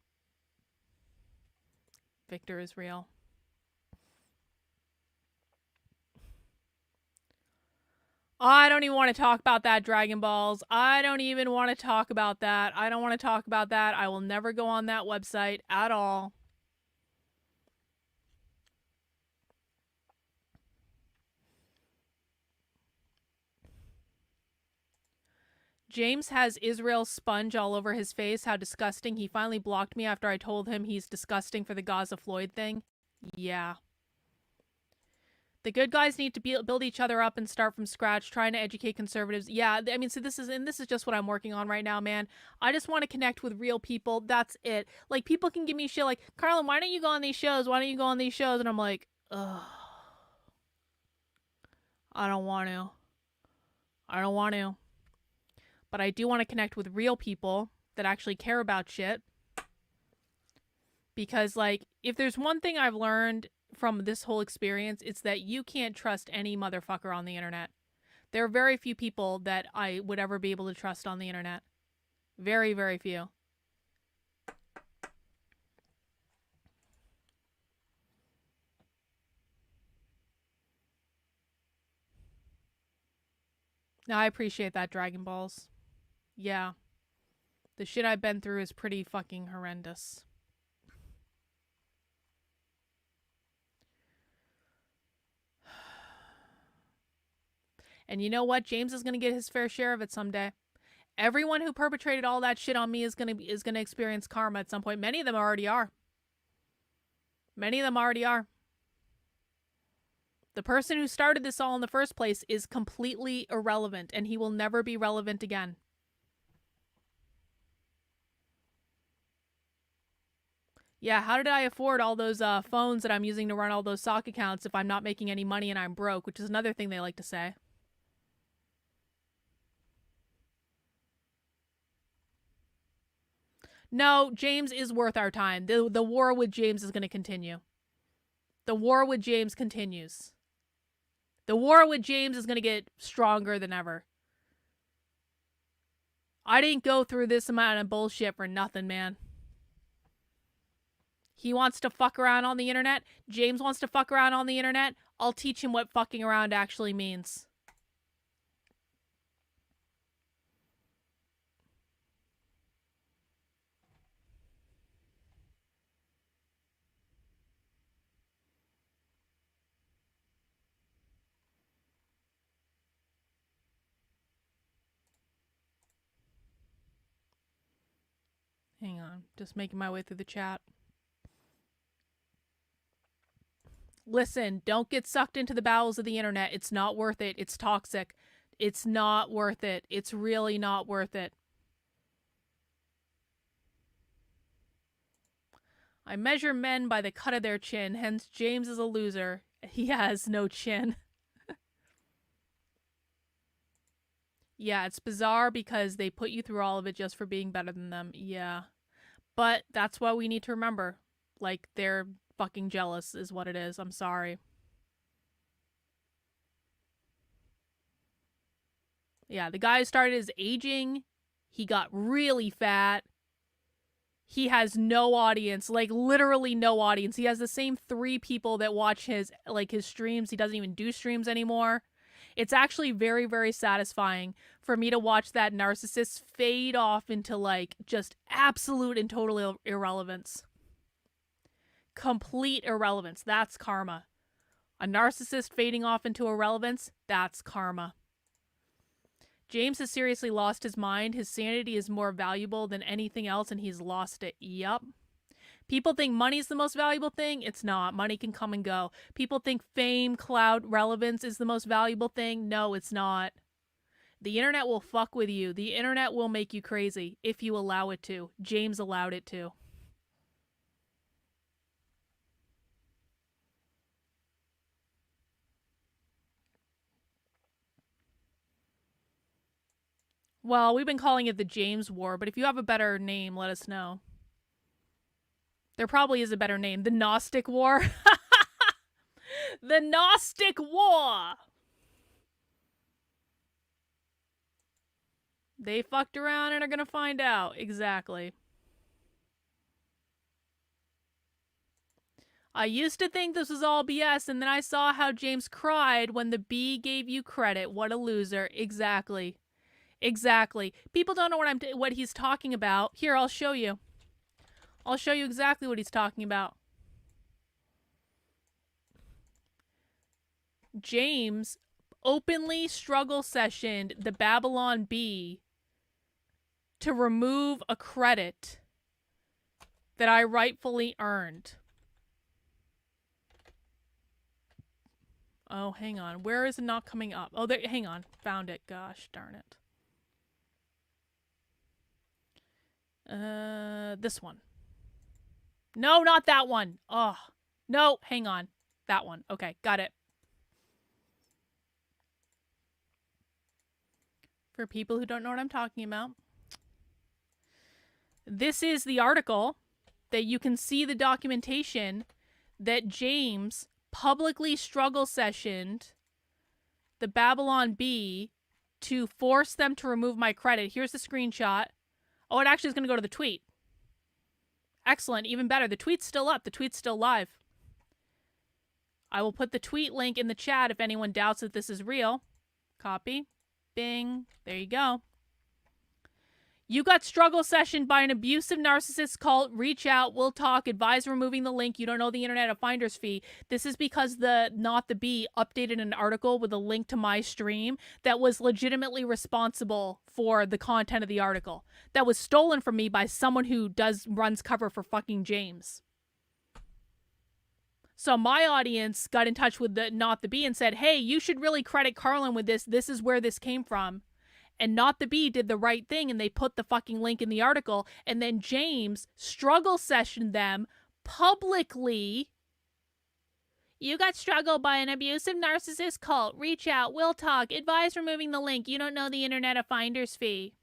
Victor is real. I don't even want to talk about that, Dragon Balls. I don't even want to talk about that. I don't want to talk about that. I will never go on that website at all. James has Israel's sponge all over his face. How disgusting. He finally blocked me after I told him he's disgusting for the Gaza Floyd thing. Yeah. The good guys need to build each other up and start from scratch, trying to educate conservatives. Yeah, I mean, so this is just what I'm working on right now, man. I just want to connect with real people. That's it. Like, people can give me shit like, Carlin, why don't you go on these shows? Why don't you go on these shows? And I'm like, ugh. I don't want to. I don't want to. But I do want to connect with real people that actually care about shit. Because, like, if there's one thing I've learned from this whole experience, it's that you can't trust any motherfucker on the internet. There are very few people that I would ever be able to trust on the internet. Very, very few. Now, I appreciate that, Dragon Balls. Yeah. The shit I've been through is pretty fucking horrendous. And you know what? James is going to get his fair share of it someday. Everyone who perpetrated all that shit on me is going to experience karma at some point. Many of them already are. Many of them already are. The person who started this all in the first place is completely irrelevant, and he will never be relevant again. Yeah, how did I afford all those phones that I'm using to run all those sock accounts if I'm not making any money and I'm broke, which is another thing they like to say. No, James is worth our time. The war with James is going to continue. The war with James continues. The war with James is going to get stronger than ever. I didn't go through this amount of bullshit for nothing, man. He wants to fuck around on the internet. James wants to fuck around on the internet. I'll teach him what fucking around actually means. Hang on, just making my way through the chat. Listen, don't get sucked into the bowels of the internet. It's not worth it. It's toxic. It's not worth it. It's really not worth it. I measure men by the cut of their chin, hence James is a loser. He has no chin. Yeah, it's bizarre because they put you through all of it just for being better than them. Yeah. But that's what we need to remember. Like, they're fucking jealous is what it is. I'm sorry. Yeah, the guy started as aging. He got really fat. He has no audience, like literally no audience. He has the same 3 people that watch his streams. He doesn't even do streams anymore. It's actually very, very satisfying for me to watch that narcissist fade off into like just absolute and total irrelevance. Complete irrelevance. That's karma. A narcissist fading off into irrelevance, that's karma. James has seriously lost his mind. His sanity is more valuable than anything else, and he's lost it. Yup. People think money's the most valuable thing. It's not. Money can come and go. People think fame, clout, relevance is the most valuable thing. No, it's not. The internet will fuck with you. The internet will make you crazy if you allow it to. James allowed it to. Well, we've been calling it the James War, but if you have a better name, let us know. There probably is a better name. The Gnostic War. The Gnostic War. They fucked around and are gonna find out. Exactly. I used to think this was all BS, and then I saw how James cried when the B gave you credit. What a loser. Exactly. Exactly. People don't know what he's talking about. Here, I'll show you. I'll show you exactly what he's talking about. James openly struggle sessioned the Babylon Bee to remove a credit that I rightfully earned. Oh, hang on. Where is it not coming up? Oh, there. Hang on. Found it. Gosh darn it. This one. No, not that one. Oh, no, hang on. That one. Okay, got it. For people who don't know what I'm talking about, this is the article that you can see the documentation that James publicly struggle sessioned the Babylon Bee to force them to remove my credit. Here's the screenshot. Oh, it actually is going to go to the tweet. Excellent. Even better. The tweet's still up. The tweet's still live. I will put the tweet link in the chat if anyone doubts that this is real. Copy. Bing. There you go. You got struggle sessioned by an abusive narcissist cult. Reach out. We'll talk. Advise removing the link. You don't know the internet, a finder's fee. This is because the Not the Bee updated an article with a link to my stream that was legitimately responsible for the content of the article. That was stolen from me by someone who runs cover for fucking James. So my audience got in touch with the Not the Bee and said, hey, you should really credit Carlin with this. This is where this came from. And Not the Bee did the right thing, and they put the fucking link in the article. And then James struggle sessioned them publicly. You got struggled by an abusive narcissist cult. Reach out. We'll talk. Advise removing the link. You don't know the internet, a finder's fee.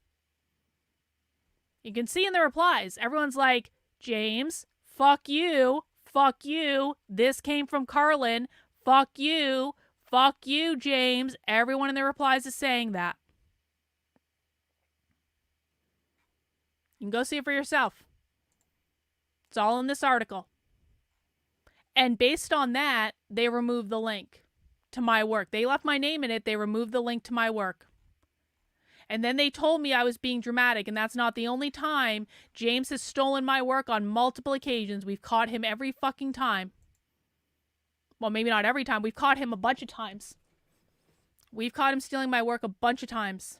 You can see in the replies, everyone's like, James, fuck you. Fuck you. This came from Carlin. Fuck you. Fuck you, James. Everyone in the replies is saying that. You can go see it for yourself. It's all in this article. And based on that, they removed the link to my work. They left my name in it. They removed the link to my work. And then they told me I was being dramatic, and that's not the only time. James has stolen my work on multiple occasions. We've caught him every fucking time. Well, maybe not every time. We've caught him a bunch of times. We've caught him stealing my work a bunch of times.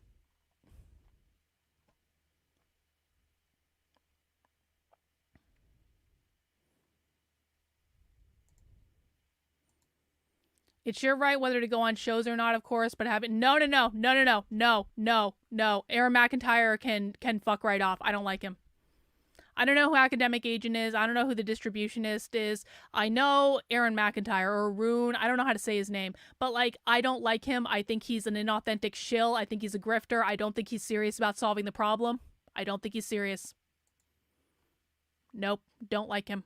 It's your right whether to go on shows or not, of course, but have it. No. Aaron McIntyre can fuck right off. I don't like him. I don't know who Academic Agent is. I don't know who the distributionist is. I know Aaron McIntyre or Rune. I don't know how to say his name. But, like, I don't like him. I think he's an inauthentic shill. I think he's a grifter. I don't think he's serious about solving the problem. I don't think he's serious. Nope. Don't like him.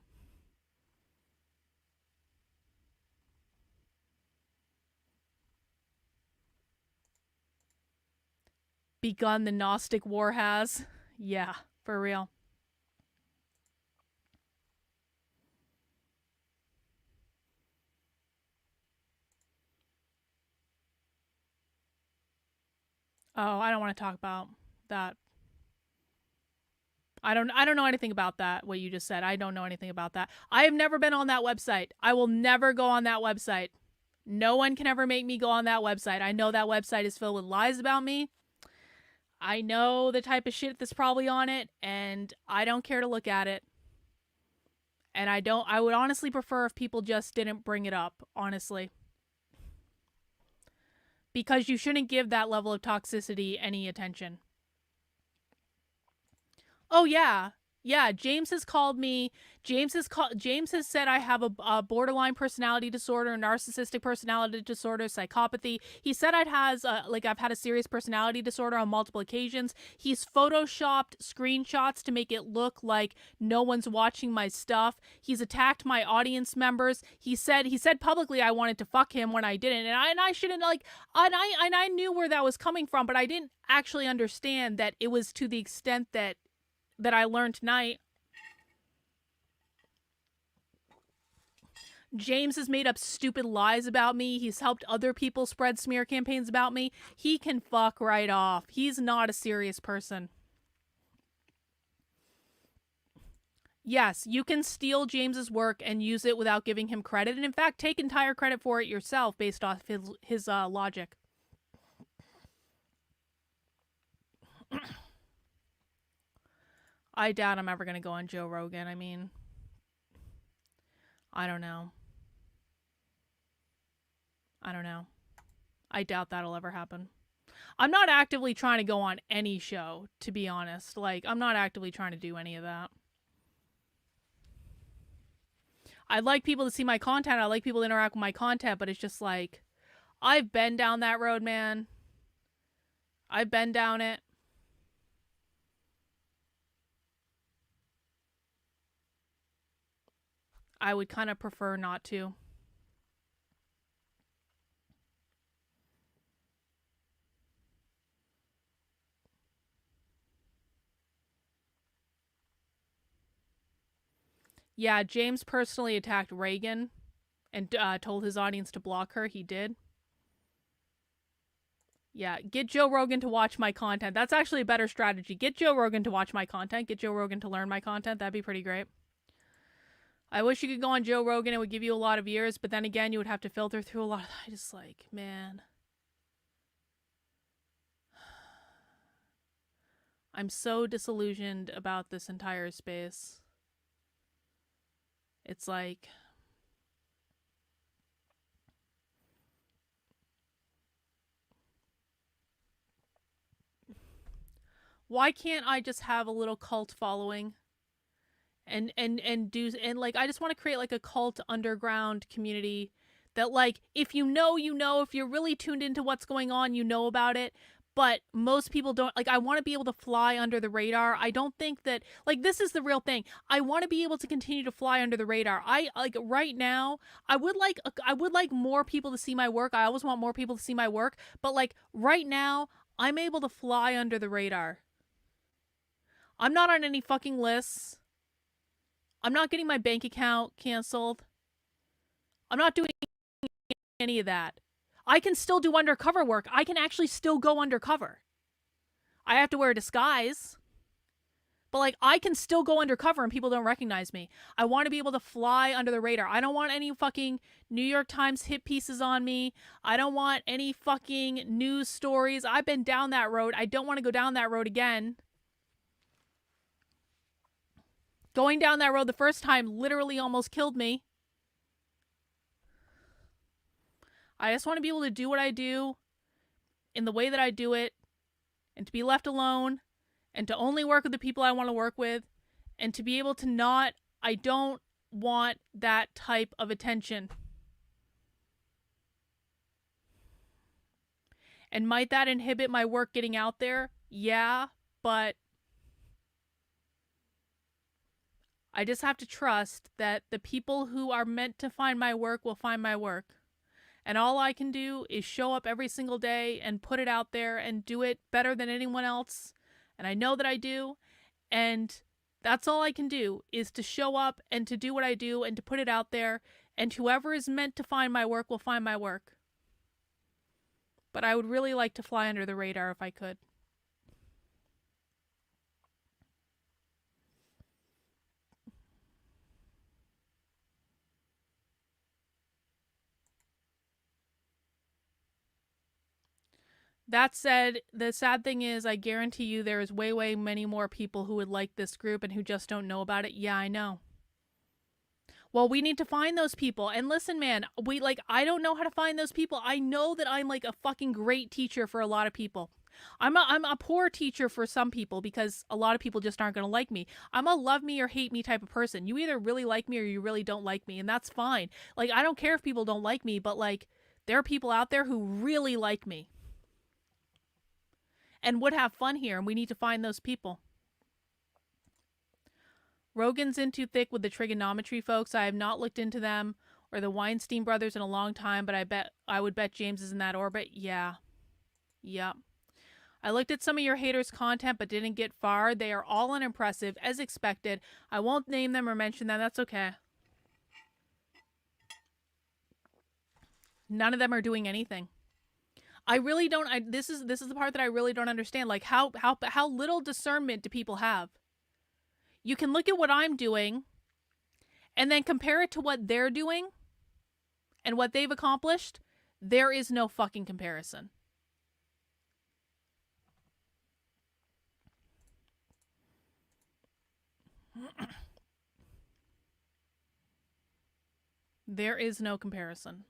Begun the Gnostic War has. Yeah, for real. Oh, I don't want to talk about that. I don't know anything about that, what you just said. I don't know anything about that. I have never been on that website. I will never go on that website. No one can ever make me go on that website. I know that website is filled with lies about me. I know the type of shit that's probably on it, and I don't care to look at it. And I would honestly prefer if people just didn't bring it up, honestly. Because you shouldn't give that level of toxicity any attention. Oh, yeah. Yeah, James has called me. James has said I have a borderline personality disorder, narcissistic personality disorder, psychopathy. He said I've had a serious personality disorder on multiple occasions. He's photoshopped screenshots to make it look like no one's watching my stuff. He's attacked my audience members. He said publicly I wanted to fuck him when I didn't, and I shouldn't I knew where that was coming from, but I didn't actually understand that it was to the extent that I learned tonight. James has made up stupid lies about me. He's helped other people spread smear campaigns about me. He can fuck right off. He's not a serious person. Yes, you can steal James's work and use it without giving him credit, and in fact, take entire credit for it yourself based off his logic. I doubt I'm ever going to go on Joe Rogan. I mean, I don't know. I doubt that'll ever happen. I'm not actively trying to go on any show, to be honest. Like, I'm not actively trying to do any of that. I'd like people to see my content. I like people to interact with my content, but it's just like, I've been down that road, man. I've been down it. I would kind of prefer not to. Yeah, James personally attacked Reagan and told his audience to block her. He did. Yeah, get Joe Rogan to watch my content. That's actually a better strategy. Get Joe Rogan to watch my content. Get Joe Rogan to learn my content. That'd be pretty great. I wish you could go on Joe Rogan. It would give you a lot of viewers, but then again, you would have to filter through a lot. I just like, man. I'm so disillusioned about this entire space. It's like, why can't I just have a little cult following? And like, I just want to create like a cult underground community that, like, if you know, if you're really tuned into what's going on, you know about it. But most people don't. Like, I want to be able to fly under the radar. I don't think that, like, this is the real thing. I want to be able to continue to fly under the radar. Right now, I would like more people to see my work. I always want more people to see my work. But, like, right now, I'm able to fly under the radar. I'm not on any fucking lists. I'm not getting my bank account canceled. I'm not doing any of that. I can still do undercover work. I can actually still go undercover. I have to wear a disguise, but like I can still go undercover and people don't recognize me. I want to be able to fly under the radar. I don't want any fucking New York Times hit pieces on me. I don't want any fucking news stories. I've been down that road. I don't want to go down that road again. Going down that road the first time literally almost killed me. I just want to be able to do what I do in the way that I do it, and to be left alone, and to only work with the people I want to work with, and to be able to not, I don't want that type of attention. And might that inhibit my work getting out there? Yeah, but I just have to trust that the people who are meant to find my work will find my work. And all I can do is show up every single day and put it out there and do it better than anyone else. And I know that I do. And that's all I can do, is to show up and to do what I do and to put it out there. And whoever is meant to find my work will find my work. But I would really like to fly under the radar if I could. That said, the sad thing is, I guarantee you there is way, way many more people who would like this group and who just don't know about it. Yeah, I know. Well, we need to find those people. And listen, man, I don't know how to find those people. I know that I'm like a fucking great teacher for a lot of people. I'm a poor teacher for some people because a lot of people just aren't going to like me. I'm a love me or hate me type of person. You either really like me or you really don't like me, and that's fine. Like, I don't care if people don't like me, but like, there are people out there who really like me and would have fun here, and we need to find those people. Rogan's in too thick with the trigonometry folks. I have not looked into them or the Weinstein brothers in a long time, but I would bet James is in that orbit. Yeah. Yep. I looked at some of your haters' content but didn't get far. They are all unimpressive, as expected. I won't name them or mention them. That's okay. None of them are doing anything. I really don't. This is the part that I really don't understand. Like, how little discernment do people have? You can look at what I'm doing and then compare it to what they're doing and what they've accomplished. There is no fucking comparison. There is no comparison.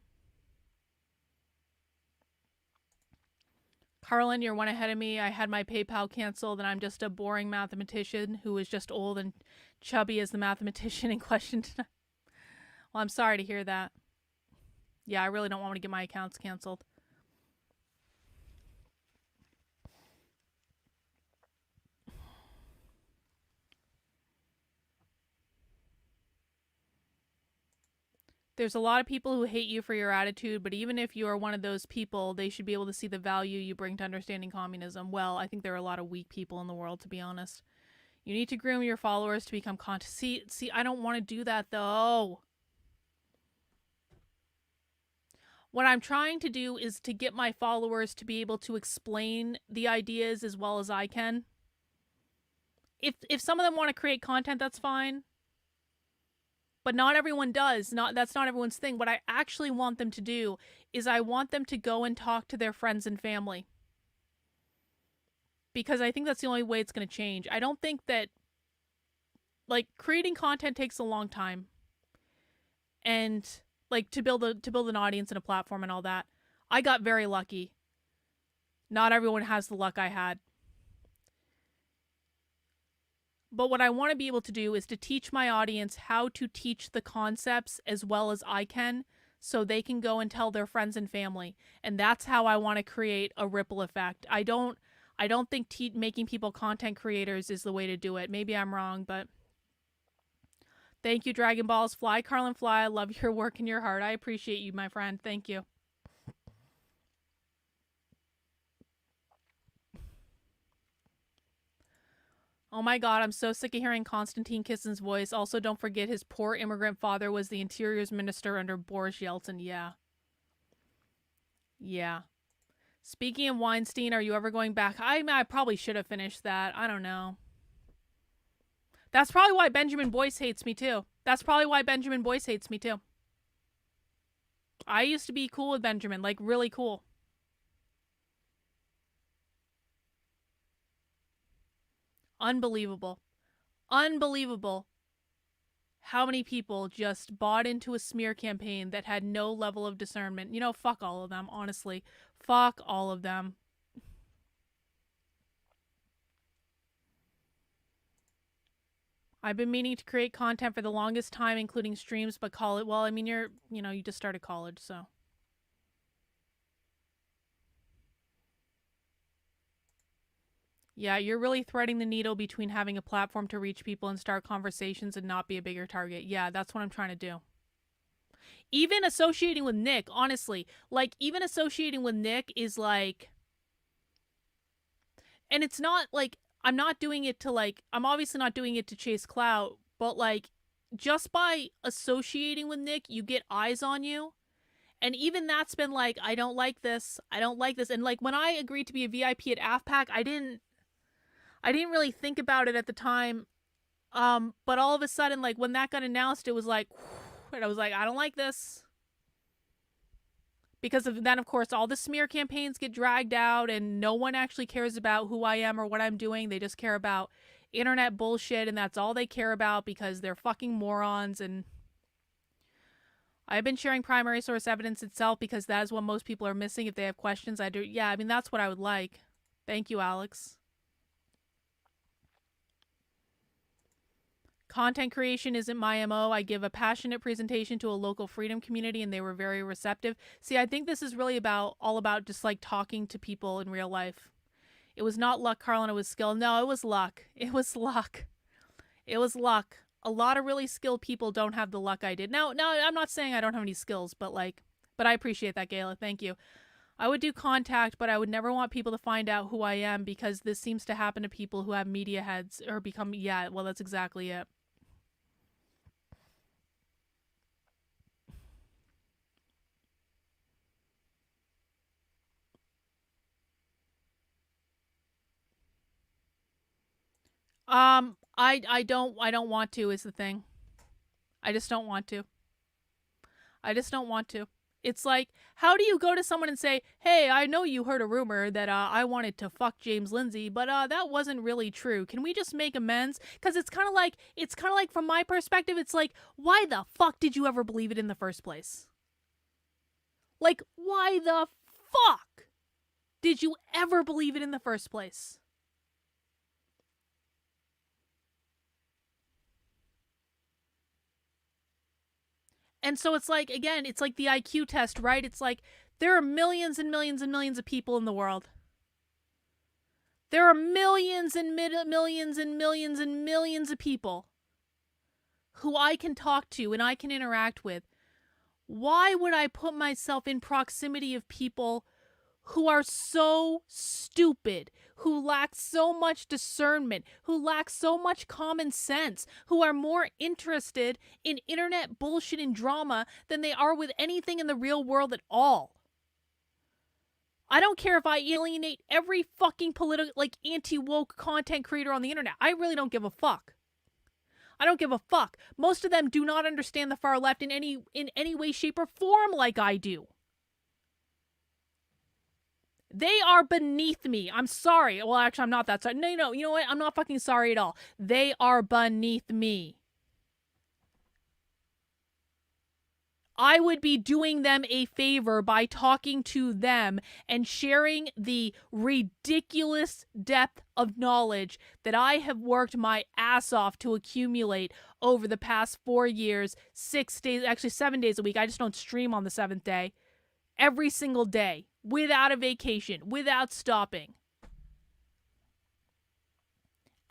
Carlin, you're one ahead of me. I had my PayPal canceled, and I'm just a boring mathematician who is just old and chubby as the mathematician in question tonight. Well, I'm sorry to hear that. Yeah, I really don't want to get my accounts canceled. There's a lot of people who hate you for your attitude, but even if you are one of those people, they should be able to see the value you bring to understanding communism. Well, I think there are a lot of weak people in the world, to be honest. You need to groom your followers to become See, I don't want to do that, though. What I'm trying to do is to get my followers to be able to explain the ideas as well as I can. If some of them want to create content, that's fine. But not everyone does. That's not everyone's thing. What I actually want them to do is I want them to go and talk to their friends and family. Because I think that's the only way it's going to change. I don't think that, like, creating content takes a long time. And like to build an audience and a platform and all that. I got very lucky. Not everyone has the luck I had. But what I want to be able to do is to teach my audience how to teach the concepts as well as I can, so they can go and tell their friends and family. And that's how I want to create a ripple effect. I don't think making people content creators is the way to do it. Maybe I'm wrong, but thank you, Dragon Balls. Fly, Carlin, fly. I love your work and your heart. I appreciate you, my friend. Thank you. Oh my god, I'm so sick of hearing Konstantin Kissin's voice. Also, don't forget his poor immigrant father was the interiors minister under Boris Yeltsin. Yeah. Yeah. Speaking of Weinstein, are you ever going back? I probably should have finished that. I don't know. That's probably why Benjamin Boyce hates me too. That's probably why Benjamin Boyce hates me too. I used to be cool with Benjamin, like really cool. Unbelievable. Unbelievable how many people just bought into a smear campaign that had no level of discernment. You know, fuck all of them, honestly. Fuck all of them. I've been meaning to create content for the longest time, including streams, but call it, well, I mean, you just started college, so. Yeah, you're really threading the needle between having a platform to reach people and start conversations and not be a bigger target. Yeah, that's what I'm trying to do. Even associating with Nick, honestly, like, even associating with Nick is like, and it's not like, I'm not doing it to like, I'm obviously not doing it to chase clout, but like, just by associating with Nick, you get eyes on you. And even that's been like, I don't like this. I don't like this. And like, when I agreed to be a VIP at AFPAC, I didn't really think about it at the time. But all of a sudden, like, when that got announced, it was like, and I was like, I don't like this. Because then, of course, all the smear campaigns get dragged out and no one actually cares about who I am or what I'm doing. They just care about internet bullshit, and that's all they care about because they're fucking morons. And I've been sharing primary source evidence itself because that is what most people are missing. If they have questions, I do. Yeah, I mean, that's what I would like. Thank you, Alex. Content creation isn't my MO. I give a passionate presentation to a local freedom community and they were very receptive. See, I think this is really all about just like talking to people in real life. It was not luck, Carlin, it was skill. No, it was luck. It was luck. It was luck. A lot of really skilled people don't have the luck I did. Now, I'm not saying I don't have any skills, but I appreciate that, Gayla. Thank you. I would do contact, but I would never want people to find out who I am because this seems to happen to people who have media heads or become, yeah, well, that's exactly it. I don't want to is the thing. I just don't want to. I just don't want to. It's like, how do you go to someone and say, hey, I know you heard a rumor that I wanted to fuck James Lindsay, but that wasn't really true. Can we just make amends? Because it's kind of like, from my perspective, it's like, why the fuck did you ever believe it in the first place? Like, why the fuck did you ever believe it in the first place? And so it's like, again, it's like the IQ test, right? It's like there are millions and millions and millions of people in the world. There are millions and millions and millions and millions of people who I can talk to and I can interact with. Why would I put myself in proximity of people who are so stupid, who lack so much discernment, who lack so much common sense, who are more interested in internet bullshit and drama than they are with anything in the real world at all? I don't care if I alienate every fucking anti-woke content creator on the internet. I really don't give a fuck. I don't give a fuck. Most of them do not understand the far left in any way, shape, or form like I do. They are beneath me. I'm sorry. Well, actually, I'm not that sorry. No. You know what? I'm not fucking sorry at all. They are beneath me. I would be doing them a favor by talking to them and sharing the ridiculous depth of knowledge that I have worked my ass off to accumulate over the past 4 years, 6 days, actually 7 days a week. I just don't stream on the 7th day. Every single day, without a vacation, without stopping.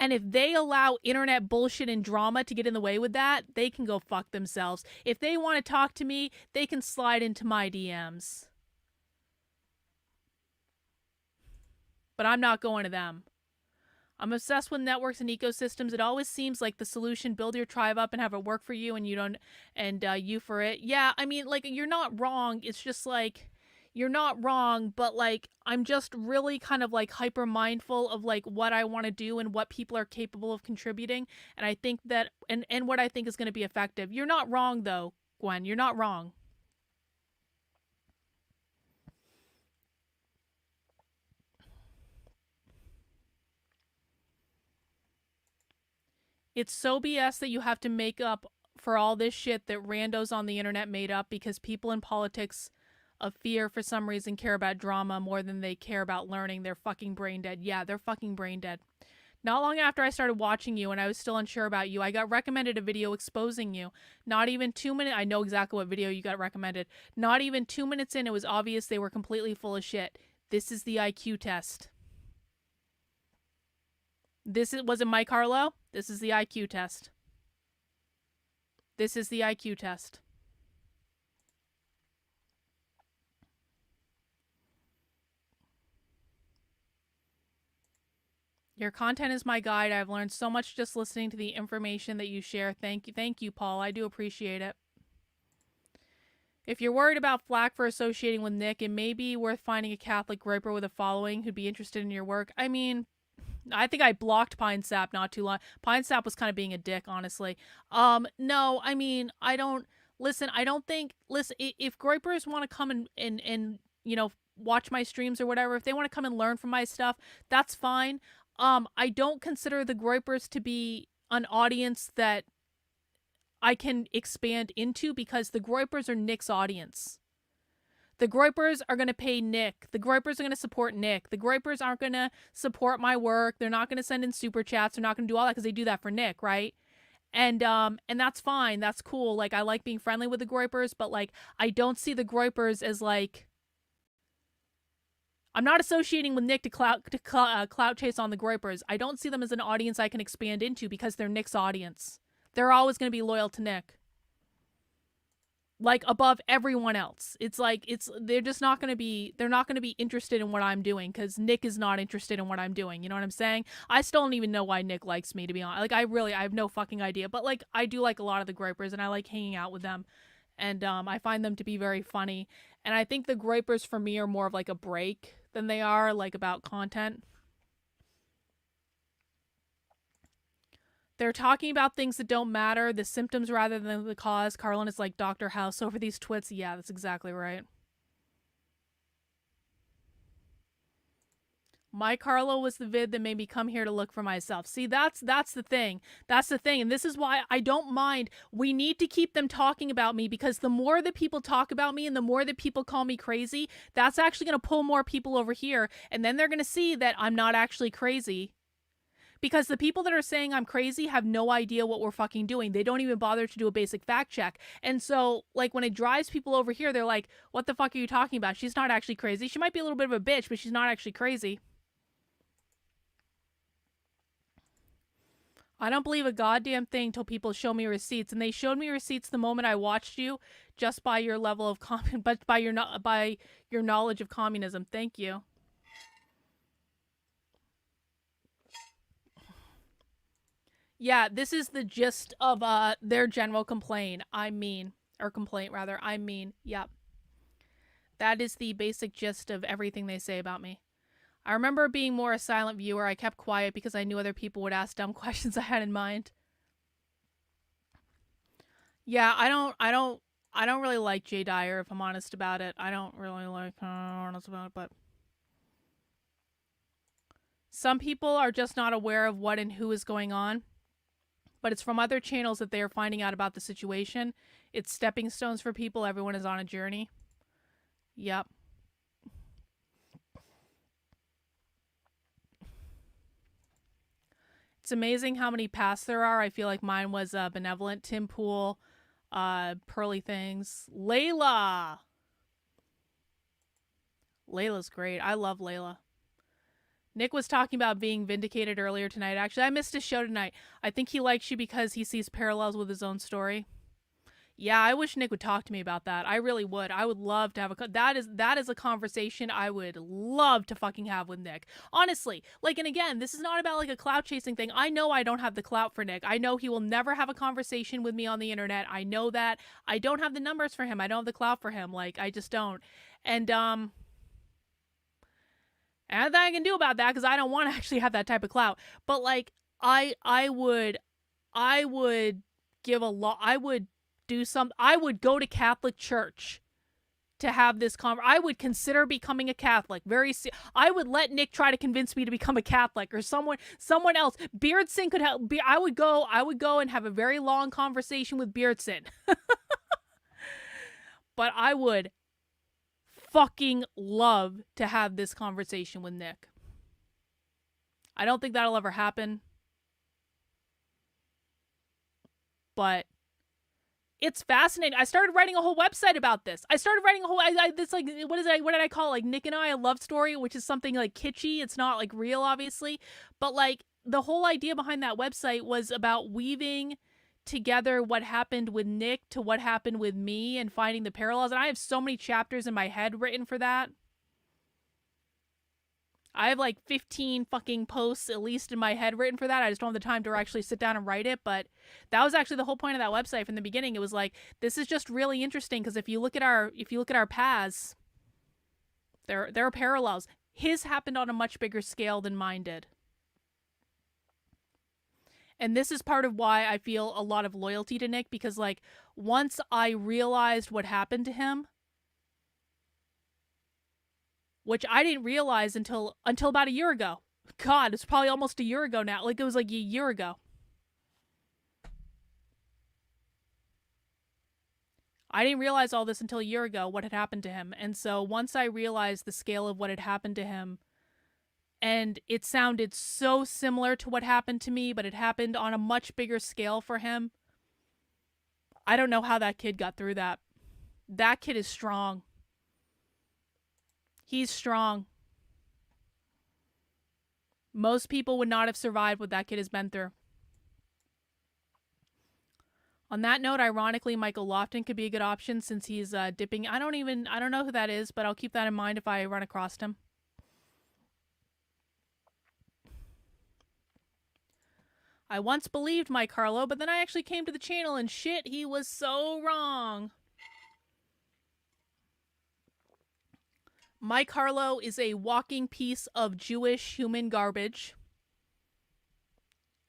And if they allow internet bullshit and drama to get in the way with that, they can go fuck themselves. If they want to talk to me, they can slide into my DMs. But I'm not going to them. I'm obsessed with networks and ecosystems. It always seems like the solution: build your tribe up and have it work for you, and you don't, and you for it. Yeah, I mean, like, you're not wrong. It's just like, you're not wrong, but like, I'm just really kind of like hyper mindful of like what I want to do and what people are capable of contributing. And I think that, and what I think is going to be effective. You're not wrong though, Gwen. You're not wrong. It's so BS that you have to make up for all this shit that randos on the internet made up because people in politics of fear for some reason care about drama more than they care about learning. They're fucking brain dead. Yeah, they're fucking brain dead. Not long after I started watching you and I was still unsure about you, I got recommended a video exposing you. Not even 2 minutes, I know exactly what video you got recommended. Not even 2 minutes in, it was obvious they were completely full of shit. This is the IQ test. Was it Mike Harlow? This is the IQ test. This is the IQ test. Your content is my guide. I've learned so much just listening to the information that you share. Thank you, Paul. I do appreciate it. If you're worried about flack for associating with Nick, it may be worth finding a Catholic groper with a following who'd be interested in your work. I mean, I think I blocked Pine Sap not too long. Pine Sap was kind of being a dick, honestly. No, I mean, I don't think, if groypers want to come and watch my streams or whatever, if they want to come and learn from my stuff, that's fine. I don't consider the groypers to be an audience that I can expand into because the groypers are Nick's audience. The groypers are going to pay Nick. The groypers are going to support Nick. The groypers aren't going to support my work. They're not going to send in super chats. They're not going to do all that because they do that for Nick, right? And that's fine. That's cool. Like, I like being friendly with the groypers, but like, I don't see the groypers as like, I'm not associating with Nick to clout chase on the groypers. I don't see them as an audience I can expand into because they're Nick's audience. They're always going to be loyal to Nick. Like, above everyone else. It's like, they're just not going to be, they're not going to be interested in what I'm doing because Nick is not interested in what I'm doing. You know what I'm saying? I still don't even know why Nick likes me, to be honest. Like, I have no fucking idea. But like, I do like a lot of the groypers and I like hanging out with them. And I find them to be very funny. And I think the groypers for me are more of like a break than they are like about content. They're talking about things that don't matter, the symptoms rather than the cause. Carlin is like Dr. House over these twits. Yeah, that's exactly right. My Carlo was the vid that made me come here to look for myself. See, that's the thing. That's the thing. And this is why I don't mind. We need to keep them talking about me because the more that people talk about me and the more that people call me crazy, that's actually going to pull more people over here. And then they're going to see that I'm not actually crazy. Because the people that are saying I'm crazy have no idea what we're fucking doing. They don't even bother to do a basic fact check. And so, like, when it drives people over here, they're like, what the fuck are you talking about? She's not actually crazy. She might be a little bit of a bitch, but she's not actually crazy. I don't believe a goddamn thing till people show me receipts. And they showed me receipts the moment I watched you just by your level of but by your knowledge of communism. Thank you. Yeah, this is the gist of their general complaint. I'm mean. Or complaint, rather. I'm mean. Yep. That is the basic gist of everything they say about me. I remember being more a silent viewer. I kept quiet because I knew other people would ask dumb questions I had in mind. Yeah, I don't really like Jay Dyer, if I'm honest about it. I don't really like honest about it, but some people are just not aware of what and who is going on. But it's from other channels that they are finding out about the situation. It's stepping stones for people. Everyone is on a journey. Yep. It's amazing how many paths there are. I feel like mine was benevolent. Tim Pool, Pearly Things. Layla! Layla's great. I love Layla. Nick was talking about being vindicated earlier tonight. Actually, I missed his show tonight. I think he likes you because he sees parallels with his own story. Yeah, I wish Nick would talk to me about that. I really would. I would love to have that is a conversation I would love to fucking have with Nick. Honestly, like, and again, this is not about like a clout chasing thing. I know I don't have the clout for Nick. I know he will never have a conversation with me on the internet. I know that. I don't have the numbers for him. I don't have the clout for him. Like, I just don't. And and nothing I can do about that because I don't want to actually have that type of clout. But like, I would give a lot. I would do some. I would go to Catholic church to have this I would consider becoming a Catholic. I would let Nick try to convince me to become a Catholic, or someone else. Beardson could help. I would go and have a very long conversation with Beardson. But I would fucking love to have this conversation with Nick. I don't think that'll ever happen. But it's fascinating. I started writing a whole website about this. I started writing a whole this like what did I call it? Like Nick and I, a love story, which is something like kitschy. It's not like real, obviously, but like the whole idea behind that website was about weaving together what happened with Nick to what happened with me and finding the parallels. And I have so many chapters in my head written for that. I have like 15 fucking posts at least in my head written for that. I just don't have the time to actually sit down and write it. But that was actually the whole point of that website from the beginning. It was like, this is just really interesting because if you look at our paths, there are parallels. His happened on a much bigger scale than mine did. And this is part of why I feel a lot of loyalty to Nick, because like once I realized what happened to him, which I didn't realize until about a year ago. God, it's probably almost a year ago now. Like it was like a year ago. I didn't realize all this until a year ago, what had happened to him. And so once I realized the scale of what had happened to him, and it sounded so similar to what happened to me, but it happened on a much bigger scale for him. I don't know how that kid got through that. That kid is strong. He's strong. Most people would not have survived what that kid has been through. On that note, ironically, Michael Lofton could be a good option since he's dipping. I don't know who that is, but I'll keep that in mind if I run across him. I once believed Mike Harlow, but then I actually came to the channel and shit, he was so wrong. Mike Harlow is a walking piece of Jewish human garbage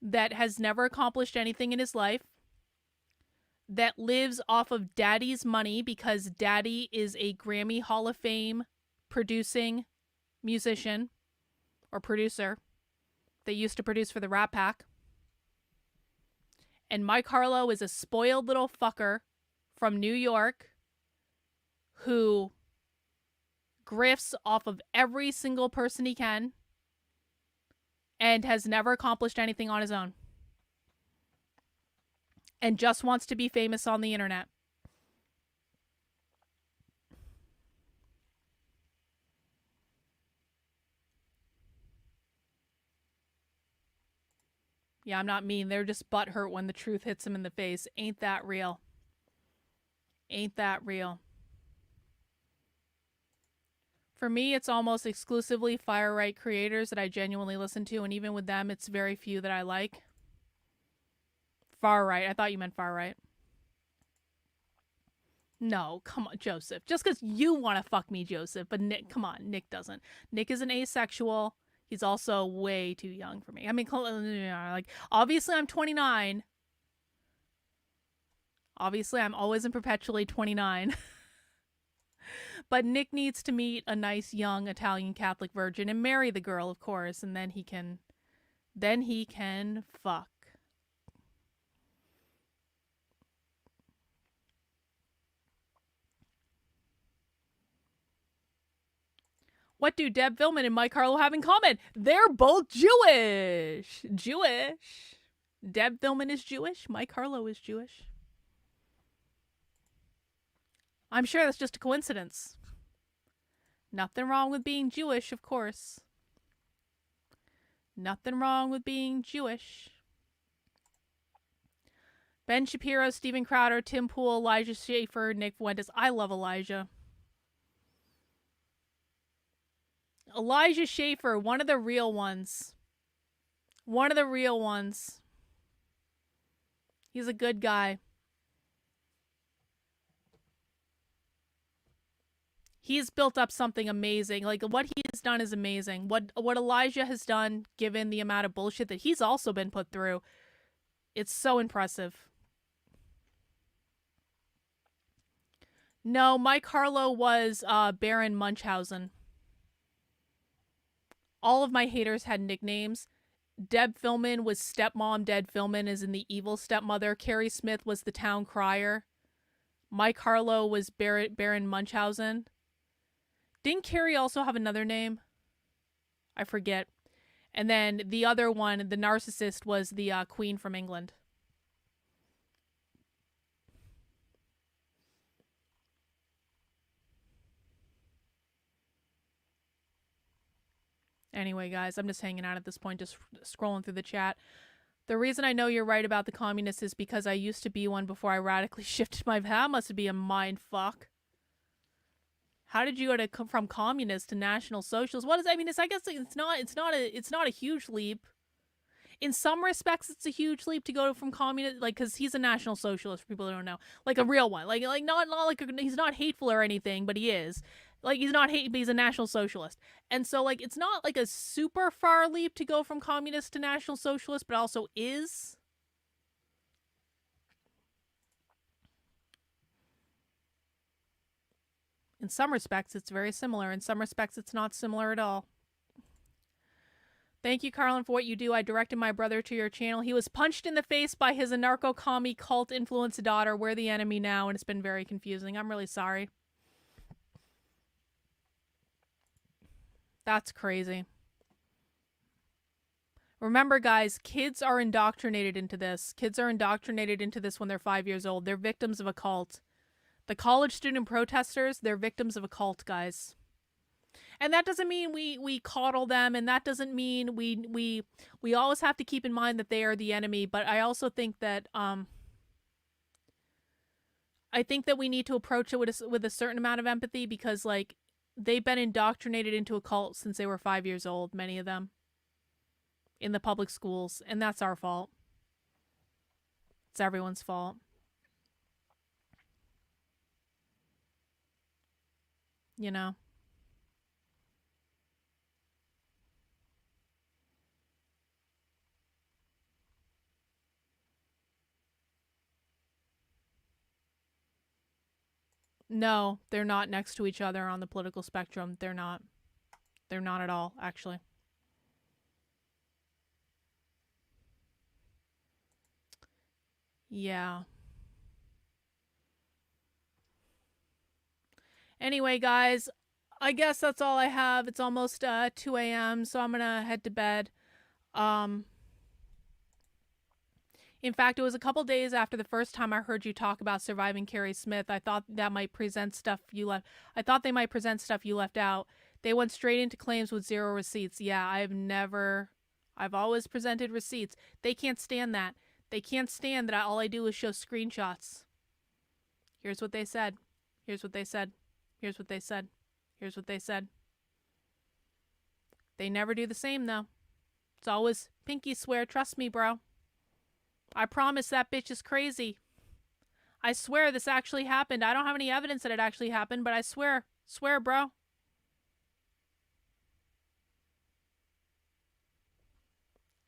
that has never accomplished anything in his life, that lives off of daddy's money because daddy is a Grammy Hall of Fame producing musician or producer that used to produce for the Rat Pack. And Mike Harlow is a spoiled little fucker from New York who grifts off of every single person he can and has never accomplished anything on his own. And just wants to be famous on the internet. Yeah, I'm not mean. They're just butthurt when the truth hits them in the face. Ain't that real? Ain't that real? For me, it's almost exclusively far right creators that I genuinely listen to, and even with them, it's very few that I like. Far right. I thought you meant far right. No, come on, Joseph. Just because you want to fuck me, Joseph, but Nick, come on, Nick doesn't. Nick is an asexual. He's also way too young for me. I mean, like, obviously I'm 29. Obviously I'm always and perpetually 29. But Nick needs to meet a nice young Italian Catholic virgin and marry the girl, of course, and then he can fuck. What do Deb Villman and Mike Harlow have in common? They're both Jewish. Deb Villman is Jewish. Mike Harlow is Jewish. I'm sure that's just a coincidence. Nothing wrong with being Jewish, of course. Nothing wrong with being Jewish. Ben Shapiro, Steven Crowder, Tim Pool, Elijah Schaefer, Nick Fuentes. I love Elijah. Elijah Schaefer, one of the real ones. One of the real ones. He's a good guy. He's built up something amazing. Like, what he has done is amazing. What Elijah has done, given the amount of bullshit that he's also been put through, it's so impressive. No, Mike Harlow was Baron Munchausen. All of my haters had nicknames. Deb Philman was stepmom. Deb Philman is in the evil stepmother. Carrie Smith was the town crier. Mike Harlow was Baron Munchausen. Didn't Carrie also have another name? I forget. And then the other one, the narcissist, was the Queen from England. Anyway, guys, I'm just hanging out at this point, just scrolling through the chat. The reason I know you're right about the communists is because I used to be one before I radically shifted my... That must be a mind fuck. How did you go from communist to national socialist? What is... I mean, I guess it's not a huge leap. In some respects, it's a huge leap to go from communist, like, because he's a national socialist, for people who don't know. Like, a real one. Like not like, he's not hateful or anything, but he is. Like, he's not hate, but he's a national socialist. And so, like, it's not, like, a super far leap to go from communist to national socialist, but also is. In some respects, it's very similar. In some respects, it's not similar at all. Thank you, Carlin, for what you do. I directed my brother to your channel. He was punched in the face by his anarcho-commie cult-influenced daughter. We're the enemy now, and it's been very confusing. I'm really sorry. That's crazy. Remember, guys, kids are indoctrinated into this. Kids are indoctrinated into this when they're 5 years old. They're victims of a cult. The college student protesters, they're victims of a cult, guys. And that doesn't mean we coddle them, and that doesn't mean we always have to keep in mind that they are the enemy. But I also think that we need to approach it with a certain amount of empathy, because, like, they've been indoctrinated into a cult since they were 5 years old, many of them, in the public schools, and that's our fault. It's everyone's fault. You know? No, they're not next to each other on the political spectrum. They're not. They're not at all, actually. Yeah. Anyway, guys, I guess that's all I have. It's almost 2 a.m., so I'm gonna head to bed. In fact, it was a couple days after the first time I heard you talk about surviving Carrie Smith. I thought that might present stuff you left. I thought they might present stuff you left out. They went straight into claims with 0 receipts. Yeah, I've always presented receipts. They can't stand that. They can't stand that all I do is show screenshots. Here's what they said. Here's what they said. Here's what they said. Here's what they said. They never do the same, though. It's always pinky swear. Trust me, bro. I promise that bitch is crazy. I swear this actually happened. I don't have any evidence that it actually happened, but I swear. Swear, bro.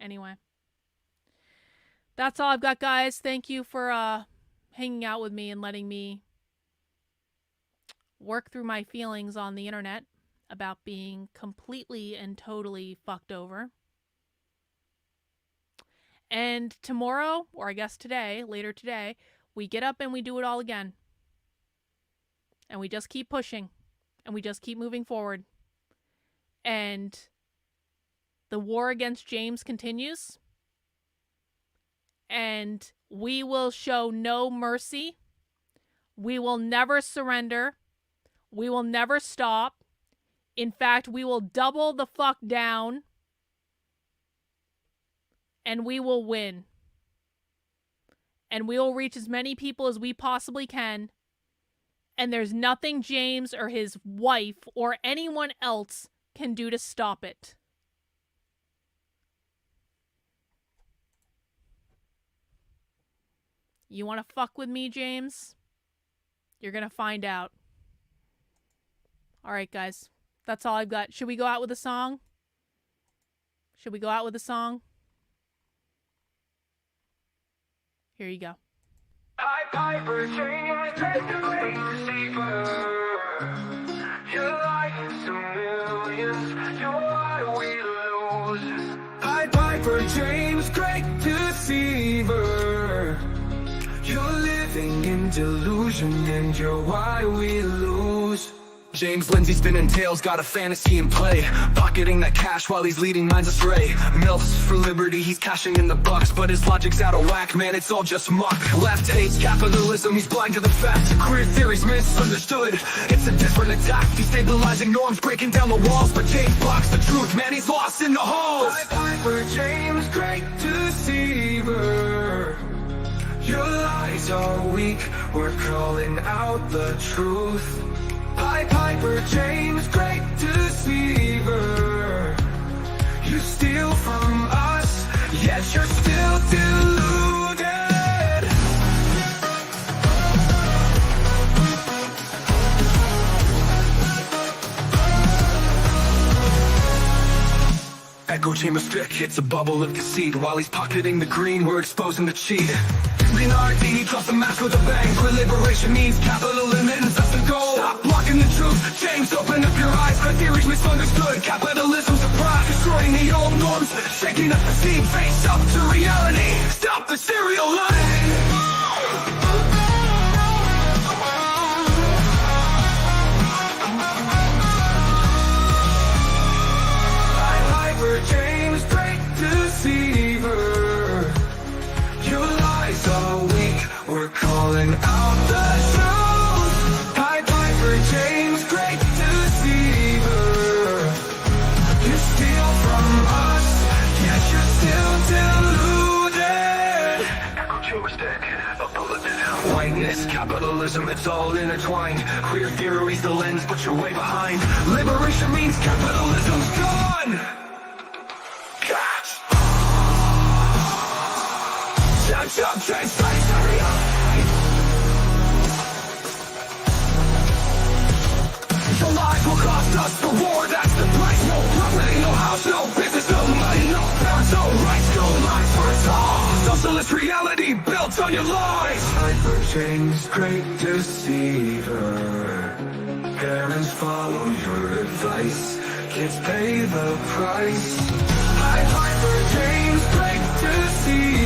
Anyway. That's all I've got, guys. Thank you for hanging out with me and letting me work through my feelings on the internet about being completely and totally fucked over. And tomorrow, or I guess today, later today, we get up and we do it all again. And we just keep pushing. And we just keep moving forward. And the war against James continues. And we will show no mercy. We will never surrender. We will never stop. In fact, we will double the fuck down. And we will win. and we will reach as many people as we possibly can. And there's nothing James or his wife or anyone else can do to stop it. You want to fuck with me, James? You're going to find out. All right, guys. That's all I've got. Should we go out with a song? Should we go out with a song? Here you go. Piper, James, deceiver. Your life to millions, you're why we lose. Piper, James, great deceiver. You're living in delusion and you're why we lose. James Lindsay spinning tails, got a fantasy in play, pocketing that cash while he's leading minds astray. Milfs for liberty, he's cashing in the bucks, but his logic's out of whack, man, it's all just muck. Left hates capitalism, he's blind to the facts. Queer theories misunderstood, it's a different attack. Destabilizing norms, breaking down the walls, but James blocks the truth, man, he's lost in the halls. Piper, James, great deceiver. Your lies are weak, we're calling out the truth. Piper, James, great deceiver. You steal from us, yet you're still deluded. Echo chamber stick, it's a bubble of deceit. While he's pocketing the green, we're exposing the cheat. Leonardi drops the mask with a bang. For liberation means capitalism, that's the goal. Stop blocking the truth, James, open up your eyes. The theory's misunderstood, capitalism's a pride. Destroying the old norms, shaking up the scene. Face up to reality, stop the serial line. James, great deceiver. Your lies are weak, we're calling out the truth. Piper, James, great deceiver. You steal from us, yet you're still deluded. Echo chamber stick, a bullet in hell. Whiteness, capitalism, it's all intertwined. Queer theory's the lens, but you're way behind. Liberation means capitalism's gone. The lies will cost us the war, that's the price. No property, no house, no business, no money, no parents, no rights, no lives for us all. Socialist reality built on your lies. Piper, James, great deceiver. Parents follow your advice, kids pay the price. Piper, James, great deceiver.